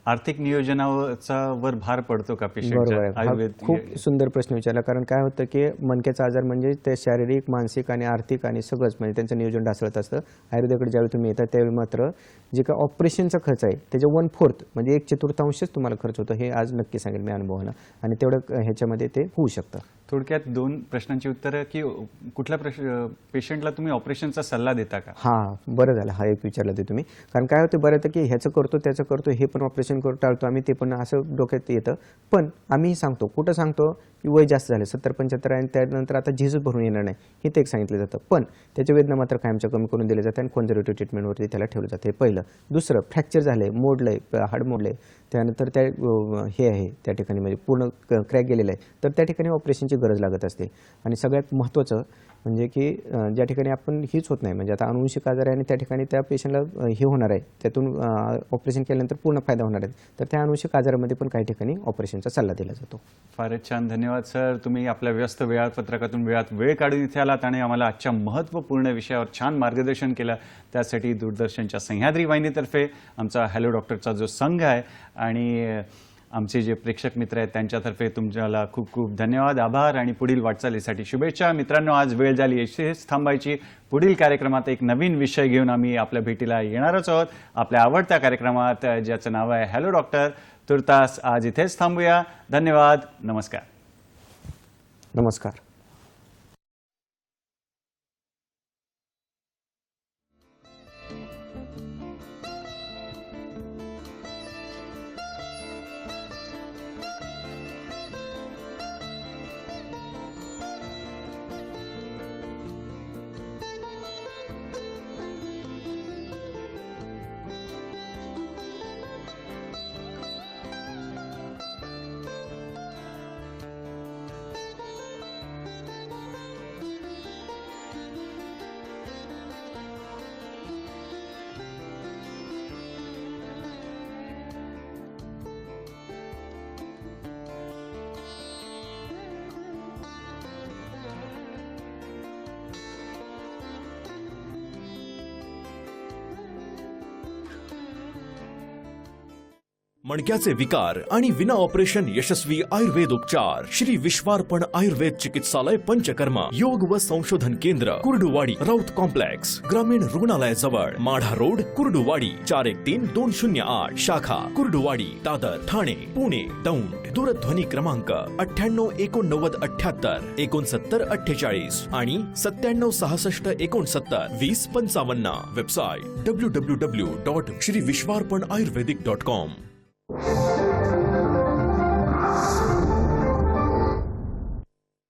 आर्थिक नियोजनाचा वर मणक्यावर भार पडतो का बरोबर आहे. पेशंटच्या? हा खूप सुंदर प्रश्न विचारला. कारण काय होतं की मणक्याचा आजार म्हणजे ते शारीरिक, मानसिक आणि आर्थिक आणि सगळंच म्हणजे त्यांचं नियोजन ढासळत असतं. आयुर्वेदाकडे ज्यावेळी तुम्ही येतात त्यावेळी मात्र जे काय ऑपरेशनचा खर्च आहे त्याच्या 1/4 म्हणजे 1/4 तुम्हाला खर्च होतो, हे आज नक्की सांगेल मी अनुभवानं. आणि तेवढं ह्याच्यामध्ये ते होऊ शकतं. थोडक्यात 2 प्रश्नांची उत्तरं की कुठल्या पेशंटला तुम्ही ऑपरेशनचा सल्ला देता का? हां, बरं झालं हा एक विचारलं ते तुम्ही. कारण काय होतं बऱ्यापैकी ह्याचं करतो त्याचं करतो, हे पण ऑपरेशन करू टाळतो आम्ही, ते पण असं डोक्यात येतं. पण आम्ही सांगतो, कुठं सांगतो की वय जास्त झालं 70-75 आणि त्यानंतर आता झिजूच भरून येणार नाही, हे ते एक सांगितलं जातं. पण त्याच्या वेदना मात्र कायमच्या कमी करून दिले जाते आणि कॉन्झर्वेटिव्ह ट्रीटमेंटवरती त्याला ठेवलं जाते. हे पहिलं. दुसरं, फ्रॅक्चर झालंय, मोडलंय, हाड मोडलंय, त्यानंतर त्या हे आहे त्या ठिकाणी म्हणजे पूर्ण क्रॅक गेलेलं आहे, तर त्या ठिकाणी ऑपरेशनची गरज लागत असते. आणि सगळ्यात महत्त्वाचं म्हणजे की ज्या ठिकाणी आपण हीच होत नाही, म्हणजे आता अनुवंशिक आजार आहे आणि त्या ठिकाणी त्या पेशंटला हे होणार आहे, त्यातून ऑपरेशन केल्यानंतर पूर्ण फायदा होणार आहे, तर त्या अनुवंशिक आजारामध्ये पण काही ठिकाणी ऑपरेशनचा सल्ला दिला जातो. फारच छान, धन्यवाद सर. तुम्ही आपल्या व्यस्त वेळापत्रकातून वेळ काढून इथे आलात आणि आम्हाला आजच्या महत्त्वपूर्ण विषयावर छान मार्गदर्शन केलं. त्यासाठी दूरदर्शनच्या सह्याद्री वाहिनीतर्फे आमचा हॅलो डॉक्टरचा जो संघ आहे आणि आमचे जे प्रेक्षक मित्र आहेत त्यांच्यातर्फे तुमच्याला खूप खूप धन्यवाद, आभार आणि पुढील वाटचालीसाठी शुभेच्छा. मित्रांनो, आज वेळ झाली इथेच थांबायची. पुढील कार्यक्रमात एक नवीन विषय घेऊन आम्ही आपल्या भेटीला येणारच आहोत, आपल्या आवडत्या कार्यक्रमात ज्याचं नाव आहे हॅलो डॉक्टर. तुर्तास आज इथेच थांबूया. धन्यवाद. नमस्कार. नमस्कार. मणक्याचे विकार आणि विना ऑपरेशन यशस्वी आयुर्वेद उपचार श्री विश्वार्पण आयुर्वेद चिकित्सालय पंचकर्मा योग व संशोधन केंद्र कुर्डुवाडी राऊत कॉम्प्लेक्स ग्रामीण रुग्णालयाजवळ माढा रोड कुर्डुवाडी 413208 शाखा कुर्डुवाडी दादर ठाणे पुणे दौंड. दूरध्वनी क्रमांक 988978 6948 आणि 976669 2055. वेबसाइट www.श्रीविश्वार्पणआयुर्वेदिक.com.